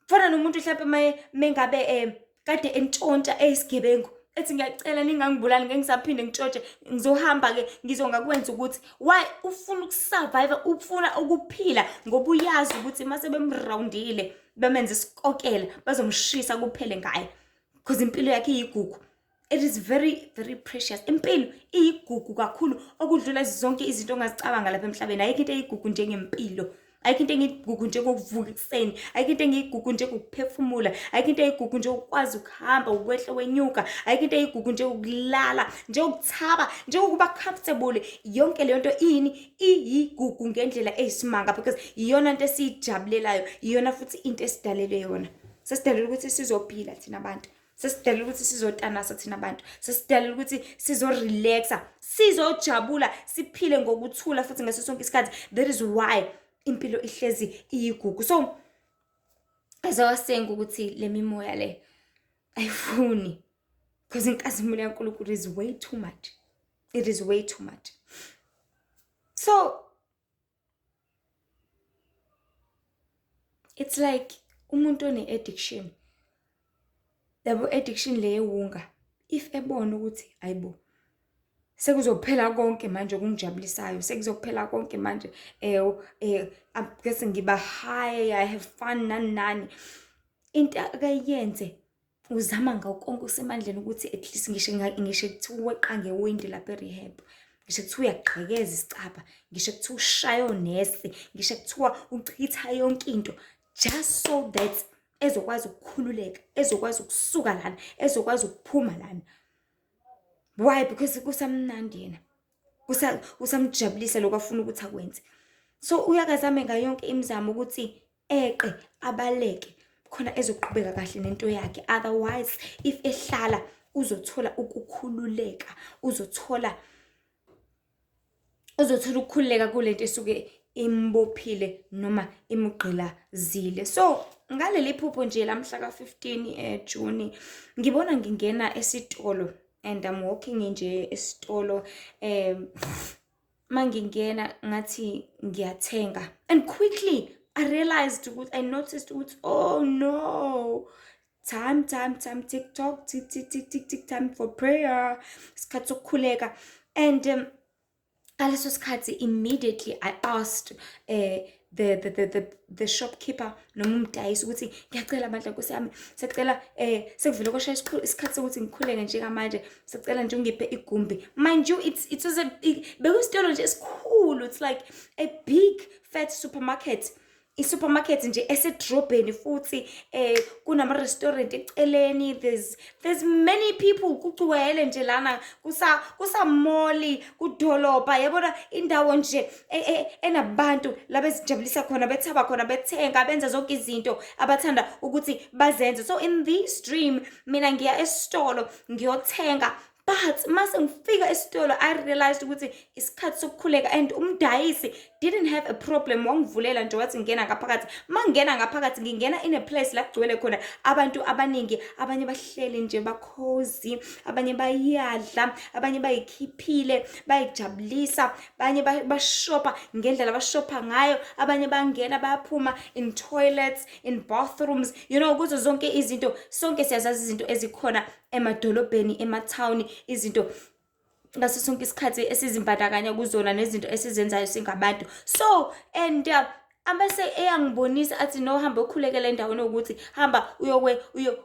Fana nomuntu mhlawumbe mengabe kade entshontsha eyisigebengu, ethi ngiyacela ningangibulali ngeke ngisaphinde ngitshontshe, ngizohamba ke ngizongakwenza ukuthi. Why? Ufuna ukusurvive, ufuna ukuphila ngoba uyazi ukuthi mase bemroundile bemenza isikokela bazomshisa kuphele ngaye, because impilo yakhe iyigugu. It is very, very precious. Impilo iyigugu kakhulu okudlula zonke izinto ongazicabanga lapha emhlabeni. Ayikho into eyigugu njengempilo. Ayikho into engiyigugu njengokuvuka ekuseni, ayikho into engiyigugu njengokuphefumula, ayikho into eyigugu njengokwazi ukuhamba ukwehla wenyuka, ayikho into eyigugu njengokulala, njengokuthaba, njengokuba comfortable. Yonke leyo nto iyigugu ngendlela eyisimanga, because iyona into esiyijabulelayo, iyona futhi into esidalelwe yona. Sesidalelwe ukuthi sizophila thina abantu, sesidalelwe ukuthi sizotanasa thina abantu, sesidalelwe ukuthi sizorelaxa, sizojabula, siphile ngokuthula futhi ngaso sonke isikhathi. That is why impilo ihlezi iyigugu. So as I was saying ukuthi le mimoya le ayifuni, because inkazimulo yaNkulunkulu is way too much. It is way too much. So it's like umuntu one-addiction, labo addiction le yewunga, if ebona ukuthi ayibo sekuzophela konke manje okungijabulisayo, sekuzophela konke manje guess ngiba high, I have fun nani, into akayenze uzama ngawonke usemandleni ukuthi at least ngisho kuthiwa weqa ngewindi lapha erehab, ngisho kuthiwa uyaqhekeza isicaba, ngisho kuthiwa ushaya onesi, ngisho kuthiwa uchitha yonke into, just so that ezokwazi ukukhululeka, ezokwazi ukusuka lana, ezokwazi ukuphuma lana. Why? Because kusamnandi yena, usamjabulisa lokho afuna ukuthi akwenze. So uyakazame ngayonke imizamo ukuthi eqe abaleke khona ezoqhubeka kahle nento yakhe. Otherwise if ehlala uzothola ukukhululeka, uzothola ukukhululeka kulento esuke imbophile noma imugqilazile. So ngaleli phupho nje lamhla ka-15 June ngibona ngingena esitolo, and I'm walking nje esitolo, mangingena ngathi ngiyathenga, and quickly I realized ukuthi, I noticed ukuthi, oh no, time, TikTok, tick, time for prayer, isikhathi sokukhuleka. And ngaleso sikhathi immediately I asked the shopkeeper noma umdayisi ukuthi ngiyacela bandla Nkosi yami, sicela sekuvele koshaya isikhathi sokuthi ngikhuleke nje kamanje, sicela nje ungiphe igumbi. Mind you, it was bekusitolo nje esikhulu, it's like a big fat supermarket. I-supermarket nje esedrobheni futhi kunama restaurant eceleni, there's many people, kugcwele nje lana kusa mall kudolobha, yabona indawo nje enabantu labezijabulisa khona, bethaba khona, bethenga, benza zonke izinto abathanda ukuthi bazenze. So in this dream mina ngiya esitolo ngiyothenga, but mase ngifika esitolo I realized ukuthi isikhathi sokukhuleka, and umdayisi didn't have a problem, wangivulela nje wathi ngena ngaphakathi. Mangena ngaphakathi ngingena in a place la kugcwele khona abantu abaningi, abanye bahleli nje bakhozi, abanye bayadla, abanye bayikhiphile, bayijabulisa, abanye bashopha ngendlela bashopha ngayo, abanye bangena bayaphuma in toilets, in bathrooms, you know, kuzo zonke izinto. Sonke siyazazi izinto ezikhona emadolobheni, emathawuni, izinto ngaso sonke isikhathi esizimbandakanya kuzona nezinto esizenzayo singabantu. So and abese eyangibonisa athi no, hamba ukhulekela endaweni ukuthi hamba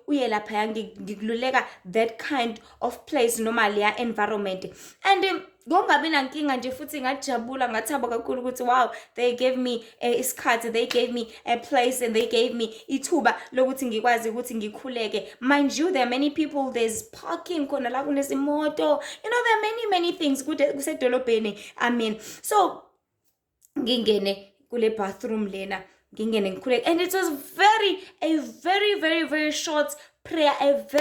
uye lapha ngikululeka that kind of place noma leya environment. And ngongabi nankinga nje futhi ngajabula, ngathaba kakhulu ukuthi wow, they gave me isikhathi, they gave me a place, and they gave me ithuba lokuthi ngikwazi ukuthi ngikhuleke. Mind you, there are many people, there's parking khona la kunezimoto, you know, there are many things kusedolobheni. I mean, so ngingene kule bathroom lena ngingene ngikhuleke. And it was a very short prayer, it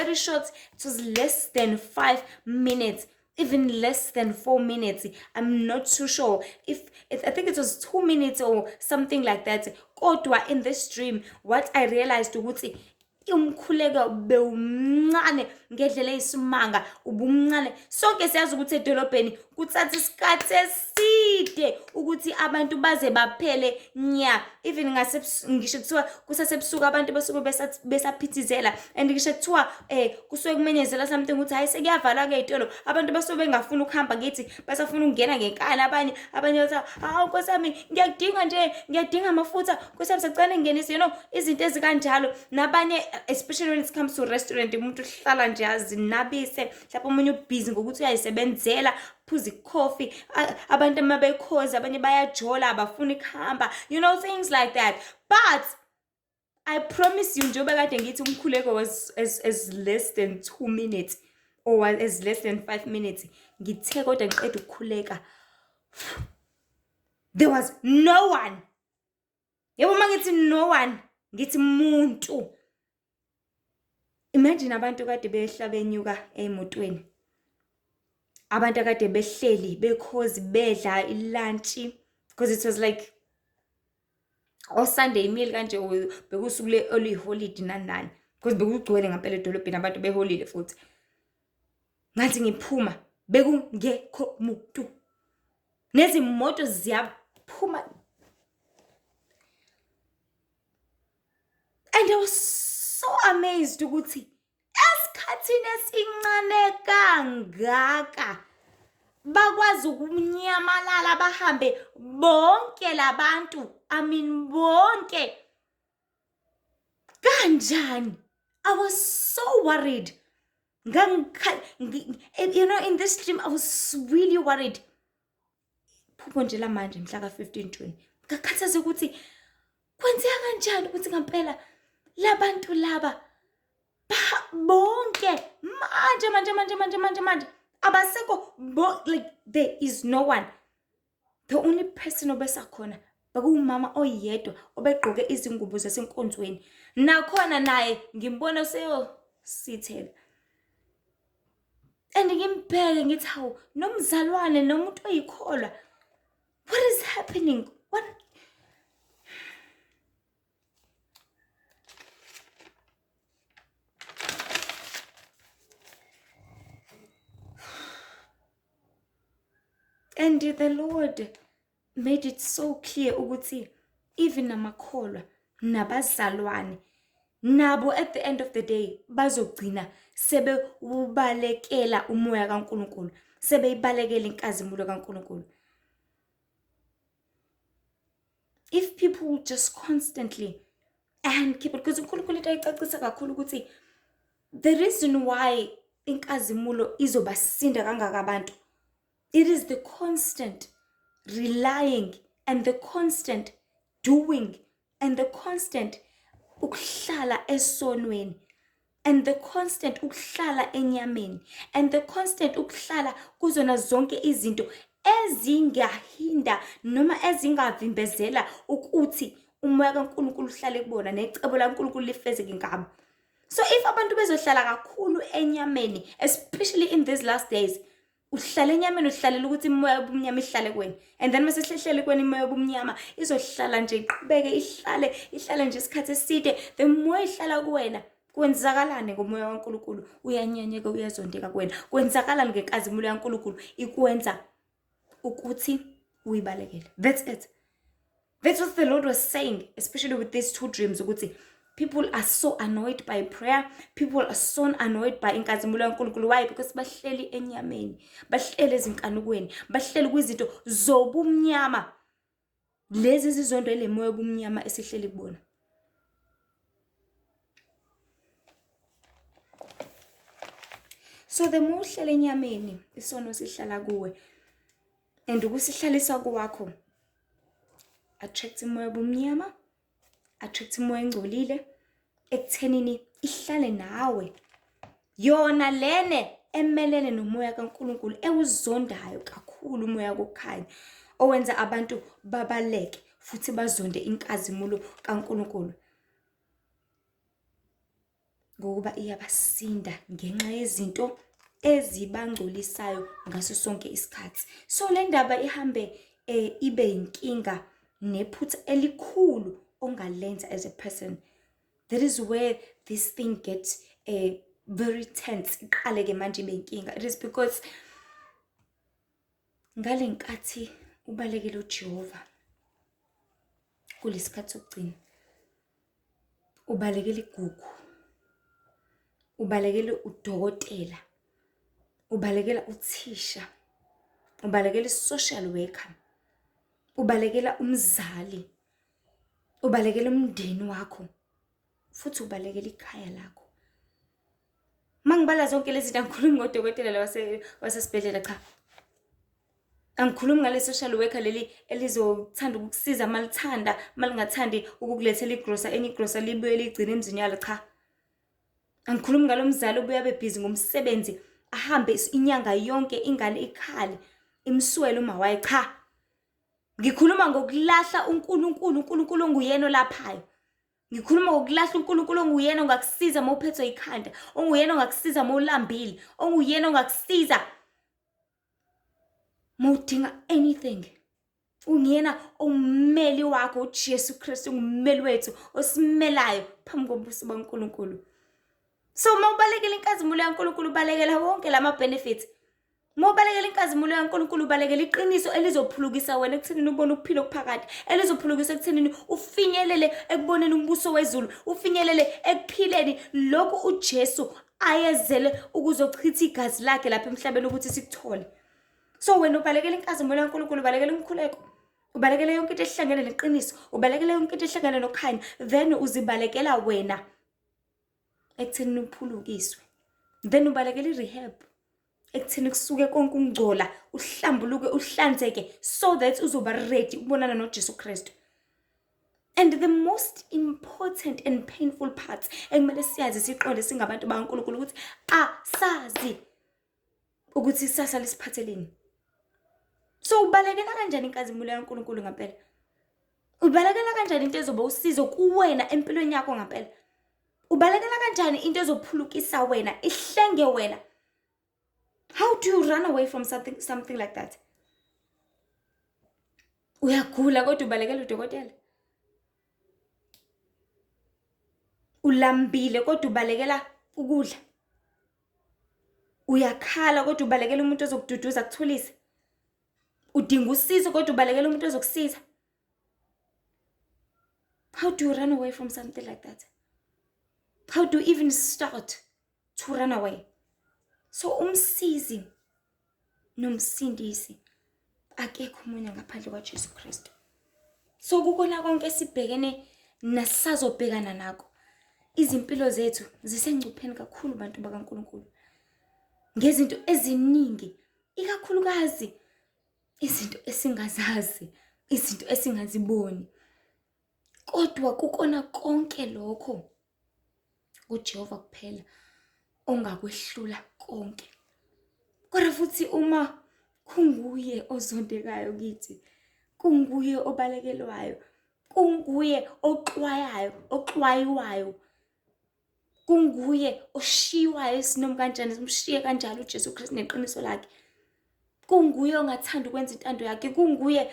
was less than 5 minutes, even less than 4 minutes. I'm not too sure I think it was 2 minutes or something like that. Kodwa in this dream, what I realized ukuthi umkhuleko bewumncane ngedlela eyisimanga, ubumncane. Sonke siyazi ukuthi edolobheni kuthatha isikhathi eside ukuthi abantu baze baphele nya. Even ngisho kuthiwa kusasebusuku abantu basuke besaphithizela, and ngisho kuthiwa kusuke kumenyezela something ukuthi hayi sekuyavalwa-ke ey'tolo, abantu basuke bengafuni ukuhamba ngithi basafuna ukungena ngenkani. Abanye bathi hawu Nkosi yami ngiyadinga amafutha, Nkosi yami sacela ngingenise, izinto ezikanjalo. Nabanye especially when it comes to restaurant, umuntu uhlala nje azinabise, mhlawumbe omunye ubhizi ngokuthi uyayisebenzela, phuza coffee, abantu mabekhoza abanye bayajola abafuni kuhamba, things like that. But I promise you, njengoba kade ngithi umkhuleko was as less than 2 minutes or as less than 5 minutes, ngithe kodwa ngiqeda ukukhuleka, there was no one. Yebo mangithi no one, ngithi muntu. Imagine abantu kade behla benyuka emotweni, abantu kade behleli bekhozi bedla ilunch, because it was like Sunday meal kanje, bekusuku oluyiholiday nani, because bekugcwele ngempela edolobheni, abantu beholile futhi. Ngathi ngiphuma bekungekho muntu, nezimoto ziyaphuma. And I was so amazed ukuthi esikhathini esincane kangaka bakwazi ukunyamalala bahambe bonke labantu. I mean bonke. Kanjani? I was so worried. In this dream I was really worried. Phupho nje lamanje mhla ka-15 ngakhathaza ukuthi kwenzeka kanjani ukuthi ngempela labantu laba bonke manje abasekho, like there is no one. The only person obesakhona bakuwumama oyedwa obegqoke izingubo zasenkonzweni, nakhona naye ngimbona sithela. And ngimbheke ngithi hawu, nomzalwane nomuntu oyikholwa, what is happening? What? And the Lord made it so clear ukuthi even namakholwa nabazalwane nabo at the end of the day bazogcina sebe ubalekela umoya kaNkulunkulu, sebe ibalekela inkazimulo kaNkulunkulu. If people just constantly and keep it, because uNkulunkulu into ayicacisa kakhulu ukuthi the reason why inkazimulo izobasinda kangaka abantu, it is the constant relying and the constant doing and the constant ukuhlala esonweni and the constant ukuhlala enyameni and the constant ukuhlala kuzona zonke izinto ezingahinda noma ezingavimbezela ukuthi umoya kaNkulunkulu uhlale kubona necebo laNkulunkulu lifezeke ngabo. So if abantu bezohlala kakhulu enyameni, especially in these last days, uhlala enyameni uhlalela ukuthi imoya obumnyama ihlale kuwena, and then mase sihlehlele kuwena imoya obumnyama izohlala nje iqhubeke ihlale nje isikhathi eside. The moya ihlala kuwena, kwenzakalani ngomoya kaNkulunkulu? Uyanyanyeka, uyazondeka kuwena. Kwenzakalani ngenkazimulo kaNkulunkulu? Ikwenza ukuthi uyibalekele. That's it. That's what the Lord was saying, especially with these two dreams, ukuthi people are so annoyed by prayer. People are so annoyed by inkazimulo kaNkulunkulu. Why? Because bahleli enyameni, bahleli ezinkanukweni, bahleli kwizinto zobumnyama. Lezi zizondo ile moya obumnyama esihleli kubona. So the more uhleli enyameni, isono sihlala kuwe, and ukusihlalisa kwakho attract imoya obumnyama, attract imoya engcolile, ekuthenini ihlale nawe. Yona lene emelene nomoya kaNkulunkulu ewuzondayo kakhulu, umoya kokukhanya owenza abantu babaleke, futhi bazonde inkazimulo kaNkulunkulu. Ngokuba iyabasinda ngenxa yezinto ezibangcolisayo ngaso sonke isikhathi. So le ndaba ihambe ibe inkinga nephutha elikhulu ongalenza as a person. That is where this thing gets very tense. Iqale-ke manje ibe inkinga. It is because ngale nkathi ubalekele uJehova kulesikhathi sokugcina, ubalekele igugu, ubalekele udokotela, ubalekela uthisha, ubalekela social worker, ubalekela umzali, ubalekela umndeni wakho, futhi ubalekela ikhaya lakho. Mangibala zonke lezi zinto angikhulumi ngodokotela wasesibhedlela, cha. Angikhulumi ngale social worker leli elizothanda ukukusiza malithanda, malingathandi ukukulethela enye igrosa libuye ligcine emzini yalo, cha. Angikhulumi ngalo mzali obuye abe busy ngomsebenzi, ahambe inyanga yonke ingane ikhali imswele umawaye, cha. Ngikhuluma ngokulahla uNkulunkulu onguyena olaphayo. Ngikhuluma ngokulahla uNkulunkulu onguyena ongakusiza uma uphethwe ikhanda, onguyena ongakusiza uma ulambile, onguyena ongakusiza uma udinga anything. Ungiyena ummeli wakho, uJesu Kristu ungumeli wethu osimelayo phambi kombuso kaNkulunkulu. So uma ubalekela inkazimulo yaNkulunkulu ubalekela wonke lama benefits. Uma ubalekela inkazimulo yaNkulunkulu ubalekela iqiniso elizophulukisa wena ekuthenini ubone ukuphila okuphakade, elizophulukisa ekuthenini ufinyelele ekuboneni umbuso wezulu, ufinyelele ekuphileni lokhu uJesu ayezele ukuzochitha igazi lakhe lapha emhlabeni ukuthi sikuthole. So wena ubalekela inkazimulo yaNkulunkulu, ubalekela umkhuleko, ubalekela yonke into ehlangene neqiniso, ubalekela yonke into ehlangene nokukhanya, then uzibalekela wena ekuthenini uphulukiswe. Then ubalekela i-rehab ekutheni kusuke konke ukungcola, uhlambuluke, uhlanzeke, so that uzoba ready ukubonana noJesu Kristu. And the most important and painful part ekumele siyazi siqonde singabantu bakaNkulunkulu ukuthi asazi ukuthi isasa lisiphatheleni. So ubalekela kanjani inkazimulo yaNkulunkulu ngempela? Ubalekela kanjani into ezoba usizo kuwena empilweni yakho ngempela? Ubalekela kanjani into ezophulukisa wena, ihlenge wena? How do you run away from something like that? Uyagula kodwa ubalekela udokotela. Ulambile kodwa ubalekela ukudla. Uyakhala kodwa ubalekela umuntu ozokududuza akuthulise. Udinga usizo kodwa ubalekela umuntu ozokusiza. How do you run away from something like that? How do you even start to run away? So umsizi nomsindisi akekho umunye ngaphandle kwaJesu Kristu. So kukona konke esibhekene nasazobhekana nako, izimpilo zethu zisengcupheni kakhulu bantu bakaNkulunkulu. Ngezinto eziningi, ikakhulukazi izinto esingazazi, izinto esingaziboni. Kodwa kukona konke lokho uJehova kuphela ongakwehlula konke. Kodwa futhi uma kunguye ozondekayo kithi, kunguye obalekelwayo, kunguye oxwayiwayo, kunguye oshiwayo esinoma kanjani simshiye kanjalo uJesu Kristu neqiniso lakhe, kunguye ongathanda ukwenza intando yakhe, kunguye,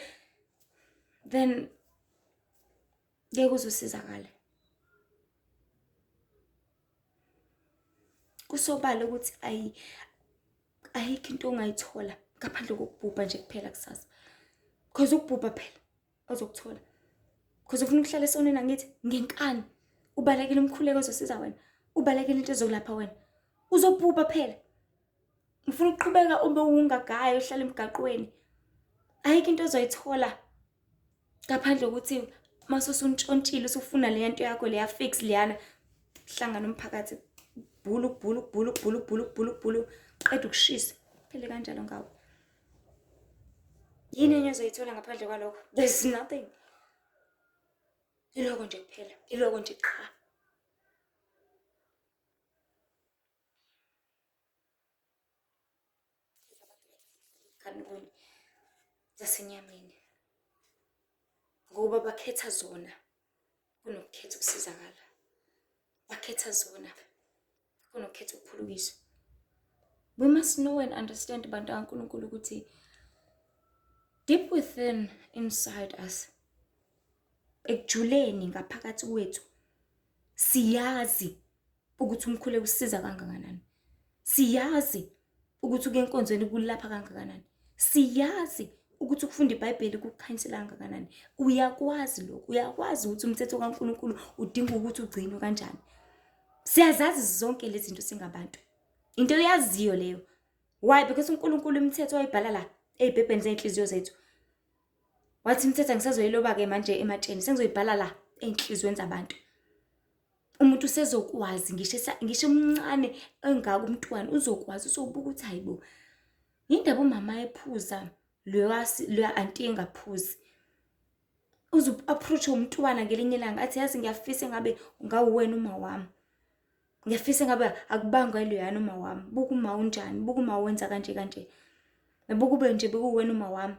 then ngeke uzosizakala. Kusobala ukuthi ayikho into ongayithola ngaphandle kokubhubha nje kuphela kusasa. Because ukubhubha phela ozokuthola. Because ufuna ukuhlala esonweni angithi ngenkani, ubalekela umkhuleko ozosiza wena, ubalekela into ezokulapha wena, uzobhubha phela. Ufuna ukuqhubeka ube ungagayo uhlala emgaqweni, ayikho into ozoyithola ngaphandle ukuthi mase usuntshontshile usufuna le nto yakho leya fix leyana, hlangana nomphakathi, bhulu qeda ukushisa phele kanjalo ngawo. Yini enye ozoyithola ngaphandle kwalokho? There's nothing. Iloko nje kuphela, iloko nje qha. Kaniboni zasenyameni. ngoba bakhetha zona kunokukhetha ukusizakala. Bakhetha zona kunokukhetha ukuphulukiswa. We must know and understand bantu kaNkulunkulu ukuthi deep within inside us, ekujuleni ngaphakathi kwethu, siyazi ukuthi umkhuleko usiza kangakanani. Siyazi ukuthi ukuya enkonzweni kulapha kangakanani. Siyazi ukuthi ukufunda iBhayibheli kukukhanyisela kangakanani. Uyakwazi lokho, uyakwazi ukuthi umthetho kaNkulunkulu udinga ukuthi ugcinwe kanjani. Siyazazi zonke lezi zinto singabantu. Into oyaziyo leyo. Why? Because uNkulunkulu imithetho wayibhala la eziBhebheni zenhliziyo zethu. Wathi imithetho ngisazoyiloba ke manje ematsheni, sengizoyibhala la enhlizweni zabantu. Umuntu usezokwazi ngisho umncane engaka umntwana uzokwazi usobuka ukuthi hayibo. Yindaba umama ephuza leya auntie engaphuzi. Uzu-approach umntwana ngelinye ilanga athi yazi ngiyafisa ngabe ngawuwena uma wami. Ngiyafisa ngabe akubangwa iloyana uma wami. Buka uma unjani, buka uma wenza kanje kanje. Nabuka ube nje bekuwena uma wami.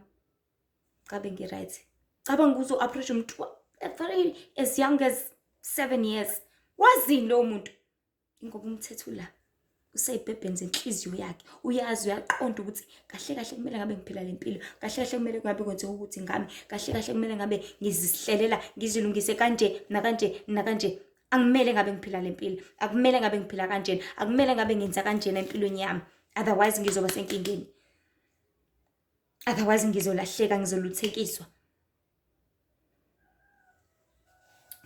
Cabe ngiright. Cabanga uzo-approach umntwana as young as 7 years. Wazini lo muntu? Ingoba umthetho la useyiBhebheni zenhliziyo yakhe. Uyazi uyaqonda ukuthi kahle kahle kumele ngabe ngiphila lempilo. Kahle kahle kumele ngabe kwenzeka ukuthi ngami. Kahle kahle kumele ngabe ngizihlelela, ngizilungise kanje nakanje nakanje. Angimele ngabe ngiphila lempilo. Akumele ngabe ngiphila kanjena. Akumele ngabe ngenza kanjena empilweni yami. Otherwise ngizoba senkingeni. Otherwise ngizolahleka, ngizoluthekiswa.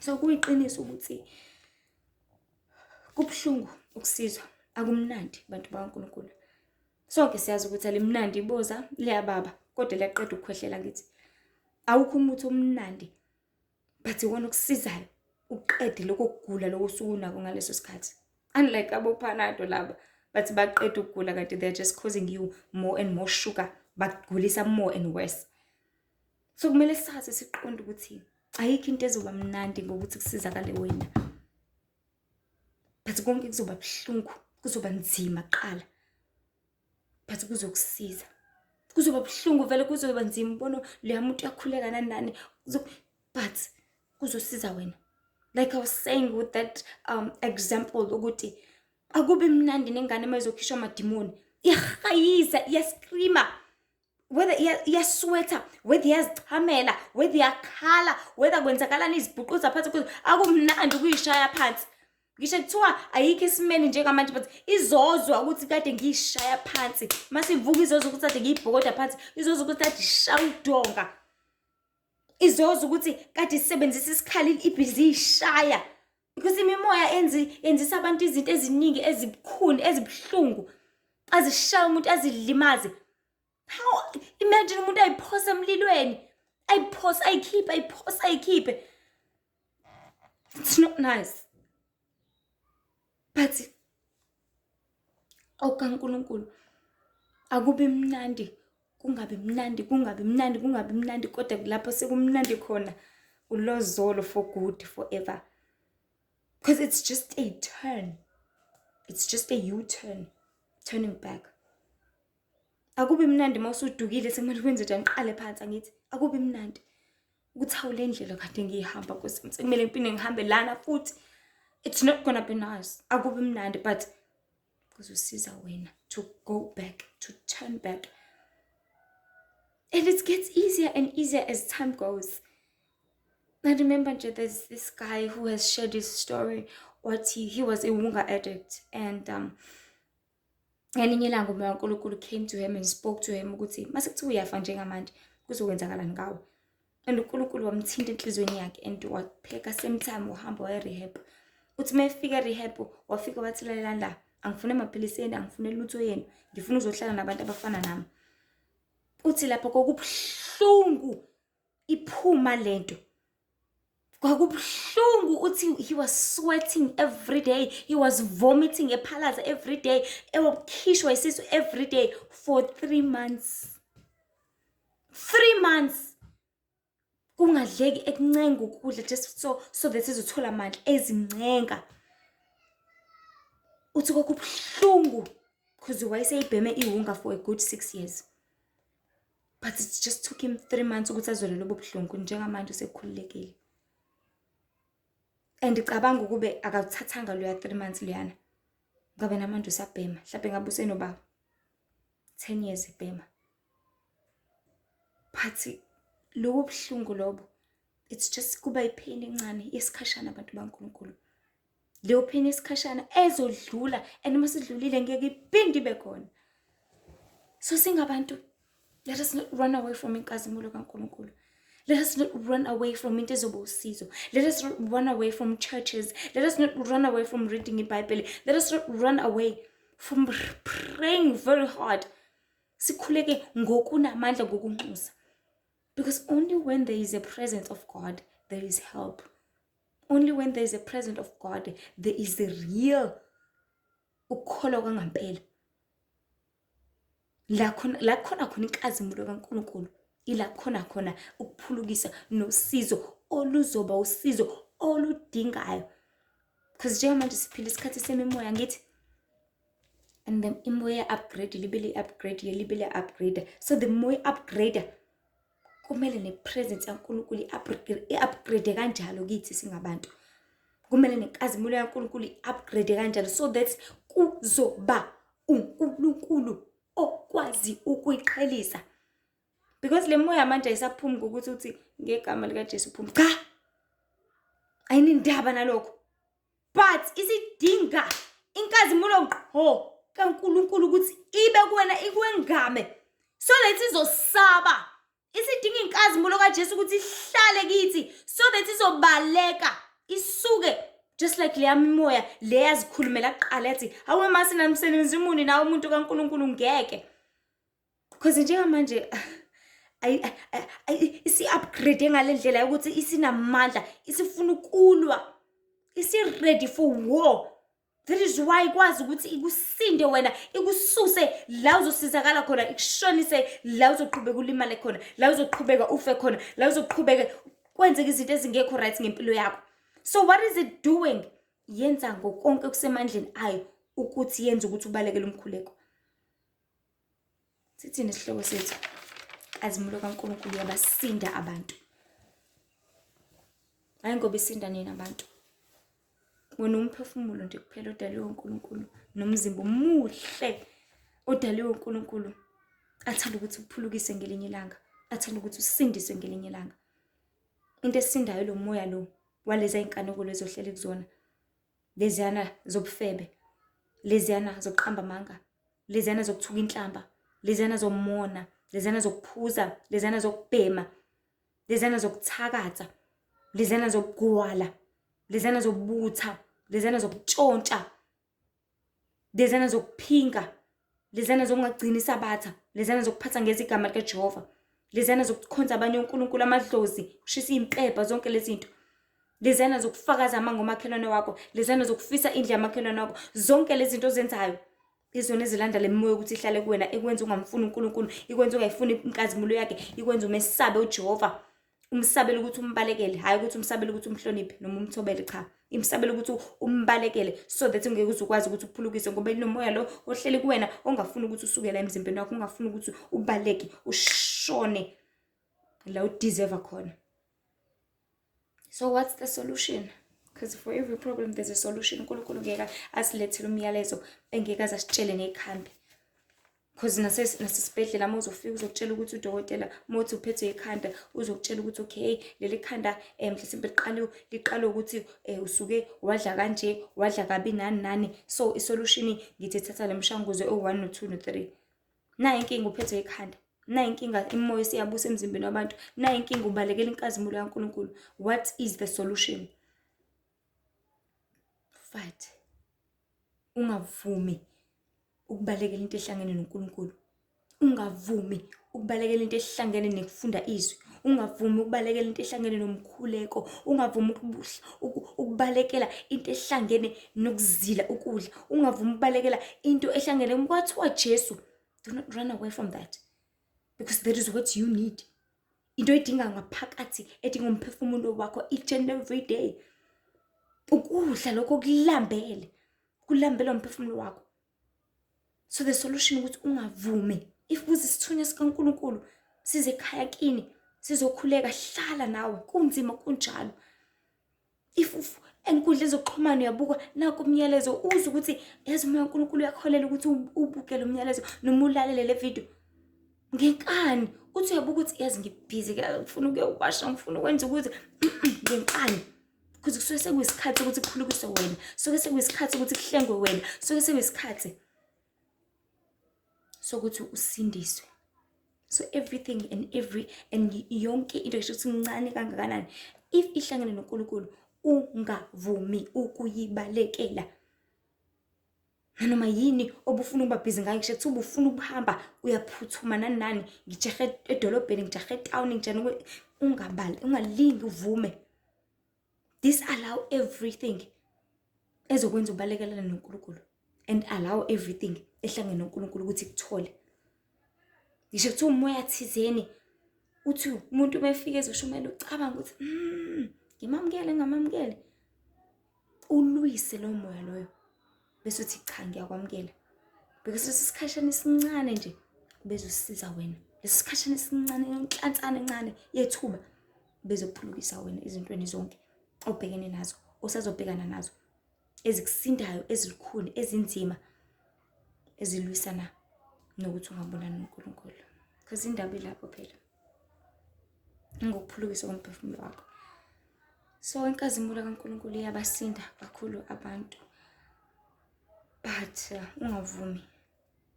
So kuyiqiniso ukuthi kubhlungu ukusizwa. Akumnandi bantu bakaNkulunkulu. Sonke siyazi ukuthi alimnandi iboza liyababa kodwa liyaqeda ukukhwehlela ngithi. Awukho umuthi omnandi but iwona ukusizayo uqede lokho kugula lokusuku nako ngaleso sikhathi. Unlike aboPanado laba bathi baqeda ukugula kanti they're just causing you more and more sugar, bakugulisa more and worse. So kumele sazi siqonde ukuthi ayikho into ezoba mnandi ngokuthi kusizakale wena. But konke kuzoba buhlungu, kuzoba nzima kuqala. But kuzokusiza. Kuzoba buhlungu vele kuzoba nzima ubona le muntu uyakhuleka nani but kuzosiza wena. Like I was saying with that example ukuthi akubi mnandi nengane mayizokhishwa amadimoni. Iyahayiza, iyascreama. Whether iyasweater, whether iyazichamela, whether iyakhala, whether kwenzakalani izibhuquza phansi kuzo akumnandi ukuyishaya phansi. Ngisho kuthiwa ayikho isimeni njengamanje but izozwa ukuthi kade ngishaya phansi. Mase ivuka izozwa ukuthi kade ngiyibhokoda phansi, izozwa ukuthi kade ishaya udonga. Izozwa ukuthi kade isebenzisa isikhali ibhizi ishaya. Because imimoya yenzisa abantu izinto eziningi ezibukhuni ezibhlungu. Azishaya umuntu azilimaze. How imagine umuntu ayiphosa emlilweni. Ayiphosa ayikhiphe. It's not nice. But kaNkulunkulu akubi mnandi, kungabi mnandi kodwa lapho sekumnandi khona ulozolo for good forever. Because it's just a turn. It's just a U-turn. Turning back. Akubi mnandi mawusudukile sekumele wenze njani qale phansi angithi. Akubi mnandi. Ukuthi awule indlela kade ngihamba kumele ngipinde ngihambe lana futhi. It's not gonna be nice. Akubi mnandi but kuzosiza wena to go back, to turn back. And it gets easier and easier as time goes. I remember there's this guy who has shared his story. What he was a wunga addict and ngelinye ilanga uNkulunkulu came to him and spoke to him ukuthi masekuthiwa uyafa njengamanje kuzokwenzakalani ngawe. And uNkulunkulu wamthinta enhlizweni yakhe and wapheka same time wahamba waya rehab. Uthi mayefika rehab wafika wathi la angifune amaphilisi eni angifune lutho yenu ngifuna uzohlala nabantu abafana nami. Uthi lapho kokubhlungu iphuma lento. Kwakubuhlungu uthi he was sweating every day, he was vomiting ephalaza every day, ewakhishwa isisu every day for 3 months. 3 months. Kungadleki ekuncenga ukudla just so that izothola amandla ezincenga. Uthi kwakubuhlungu because wayeseyibheme iwunga for a good 6 years. But it just took him 3 months ukuthi azwele lobo buhlungu. Njengamanje usekhululekile. And ngicabanga ukube akawuthathanga loya 3 months luyana. Ngabe namanje usabhema. Mhlawumbe ngabe usenobaba 10 years ebhema. But lobo buhlungu lobo, it's just kuba ipain encane yesikhashana abantu baNkulunkulu. Leyo pain yesikhashana ezodlula, and masidlulile ngeke iphinde ibe khona. So singabantu, let us not run away from inkazimulo kaNkulunkulu. Let us not run away from into ezobusizo. Let us not run away from churches. Let us not run away from reading the Bible. Let us not run away from praying very hard. Sikhuleke ngokunamandla ngokunxusa. Because only when there is a presence of God, there is help. Only when there is a presence of God, there is the real ukholwa kwangampela. La khona inkazimulo kaNkulunkulu. Ila khona ukuphulukisa nosizo oluzoba usizo oludingayo. Because njengamanje siphila isikhathi semimoya ngithi. And the imoya upgrade, libele upgrade. So the more upgrade, kumele nepresence yaNkulunkulu i-upgrade kanjalo kithi singabantu. Kumele nenkazimulo yaNkulunkulu i-upgrade kanjalo so that kuzoba uNkulunkulu okwazi ukuyiqhelisa. Because le moya manje ayisaphumi ngokuthi uthi ngegama lika Jesu phuma. Cha. Ayinindaba nalokho. But isidinga inkazimulo ngqo kaNkulunkulu ukuthi ibe kuwena ikwengame. So that izosaba. Isidinga inkazimulo kaJesu ukuthi ihlale kithi so that izobaleka isuke just like le yamimoya le yazikhulumela kuqala yathi hawe mase namsebenzi umuni nawe umuntu kaNkulunkulu ngeke. Because njengamanje isi upgrade ngalendlela ukuthi isinamandla, isifuna ukulwa, isi ready for war. That is why ikwazi ukuthi ikusinde wena, ikususe la uzosizakala khona, ikushonise la uzoqhubeka ulimale khona, la uzoqhubeka ufe khona, la uzoqhubeka kwenzeka izinto ezingekho right ngempilo yakho. So what is it doing? Yenza ngokonke kusemandleni ayo ukuthi yenze ukuthi ubalekele umkhuleko. Sithi nesihloko sethu azimulo kaNkulunkulu yabasinda abantu. Hayi ngoba isinda nina abantu. Wena umphefumulo nje kuphela odaliwe uNkulunkulu nomzimba omuhle odaliwe uNkulunkulu. Athanda ukuthi uphulukise ngelinye ilanga, athanda ukuthi usindise ngelinye ilanga. Into esindayo lo moya lo waleza inkanoko lezohlele kuzona. Leziyana zobufebe, leziyana zokuqamba amanga, leziyana zokuthuka inhlamba, leziyana zomona, leziyana zokuphuza, leziyana zokubhema, leziyana zokuthakatha, leziyana zokugwala, leziyana zokubutha, leziyana zokutshontsha, leziyana zokuphinga, leziyana zokungagcini isabatha, leziyana zokuphatha ngezigama likaJehova, leziyana zokukhonza abanye uNkulunkulu amadlozi, ushisa impepha zonke lezi zinto. Leziyana zokufakaza amanga ngomakhelwane wakho, leziyana zokufisa indlu yamakhelwane wakho, zonke lezi zinto ozenzayo izona ezilanda le moya ukuthi ihlale kuwena, ekwenza ungamfuni uNkulunkulu, ikwenza ungayifuni inkazimulo yakhe, ikwenza umesabe uJehova. Umsabele ukuthi umbalekele, hayi ukuthi umsabele ukuthi umhloniphe noma umthobele, cha. Imsabele ukuthi umbalekele so that ungeke uzukwazi ukuthi uphulukise ngoba inomoya lo ohleli kuwena ongafuni ukuthi usuke la emzimbeni wakho, ungafuni ukuthi ubaleke ushone la udeserve khona. So what's the solution? Because for every problem there's a solution. uNkulunkulu ngeke asilethele umyalezo engeke asitshele nekhambi. Because nasesibhedlela uma uzofika uzokutshela ukuthi udokotela mothi uphethwe ikhanda uzokutshela ukuthi okay leli khanda mhlawumbe liqale ukuthi usuke wadla kanje wadla kabi nani. So isolution ngithi thatha lemshanguzo o1 no2 no3. Na inkinga uphethwe ikhanda, na inkinga imoya siyabusa emzimbeni wabantu, na inkinga ubalekela inkazimulo kaNkulunkulu. What is the solution? Fight. Ungavumi ukubalekela into ehlangene noNkulunkulu. Ungavumi ukubalekela into ehlangene nekufunda izwi. Ungavumi ukubalekela into ehlangene nomkhuleko. Ungavumi ukubalekela into ehlangene nokuzila ukudla. Ungavumi ukubalekela into ehlangene ngokwathiwa Jesu. Do not run away from that. Because that is what you need. Into edinga ngaphakathi, edinga umphefumulo wakho each and every day. Ukudla lokho kulambele. Kulambela umphefumulo wakho. So the solution ukuthi ungavumi. If kuzisithunywa sikaNkulunkulu, size ekhaya kini, sizokhuleka, hlala nawe, kunzima kunjalo. If enkundla zokuxhumana uyabuka nakho umyalezo uze ukuthi yazi umoya kaNkulunkulu uyakholela ukuthi ubuke lo myalezo noma ulalele le video. Ngenkani uthi uyabuka ukuthi yazi ngibhizi ngifuna ukuyowasha ngifuna ukwenza ukuthi ngenkani because kusuke sekuyisikhathi ukuthi kukhulukiswe wena, suke sekuyisikhathi ukuthi kuhlengwe wena, suke sekuyisikhathi sokuthi usindiswe. So everything and yonke into esho ukuthi incane kangakanani if ihlangene noNkulunkulu ungavumi ukuyibalekela. Noma yini obufuna ukuba busy ngayo ngisho kuthi ubufuna ukuhamba uyaphuthuma nani ngijahe edolobheni ngijahe etown ngijana ungalingi uvume. Disallow everything ezokwenza ubalekelana noNkulunkulu and allow everything ehlangene noNkulunkulu ukuthi kuthole. Ngisho kuthi umoya thizeni uthi umuntu mefika ezoshumela ucabanga ukuthi ngimamukele ngamamukele, ulwise lo moya loyo bese uthi cha ngiyakwamukela because lesikhashana esincane nje bezosiza wena. Lesikhashana esincane inhlantsana encane yethuba bezophulukisa wena izintweni zonke obhekene nazo osazobhekana nazo ezikusindayo ezilikhuni ezinzima ezilwisana nokuthi ungabonani noNkulunkulu. Because indaba ilapho phela ngokuphulukisa komphefumulo wakho. So inkazimulo kaNkulunkulu iyabasinda kakhulu abantu, but ungavumi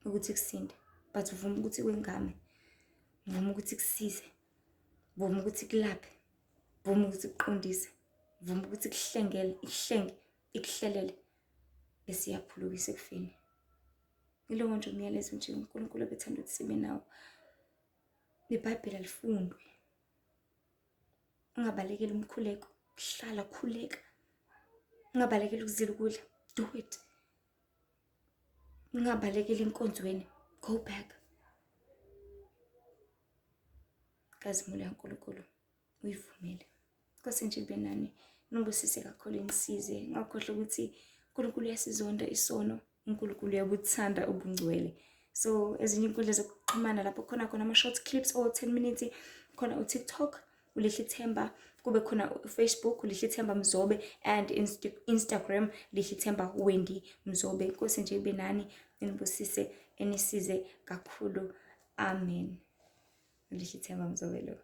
ukuthi kusinde, but uvuma ukuthi kwengame, uvuma ukuthi kusize, uvuma ukuthi kulaphe, uvuma ukuthi kuqondise, uvuma ukuthi ikuhlelele bese iyaphulukisa ekufeni. Yilowo nje umyalezo nje uNkulunkulu ebethanda ukuthi sibe nawo. IBhayibheli alifundwe. Ungabalekeli umkhuleko, hlala khuleka. Ungabalekeli ukuzila ukudla, do it. Ungabalekeli inkonzweni, go back. Kazimulo kaNkulunkulu uyivumele. Nkose nje ibe nani, nobusise kakhulu inisize. Ngakhohle ukuthi uNkulunkulu uyasizonda isono, uNkulunkulu uyabuthanda ubungcwele. So ezinye inkundla zokuxhumana lapho khona ama short clips or 10 minutes, khona uTikTok uLihle Themba, kube khona uFacebook uLihle Themba Mzobe and Instagram Lihle Themba Wendy Mzobe. Nkose nje ibe nani, nibusise enisize kakhulu. Amen. Lihle Themba Mzobe lo.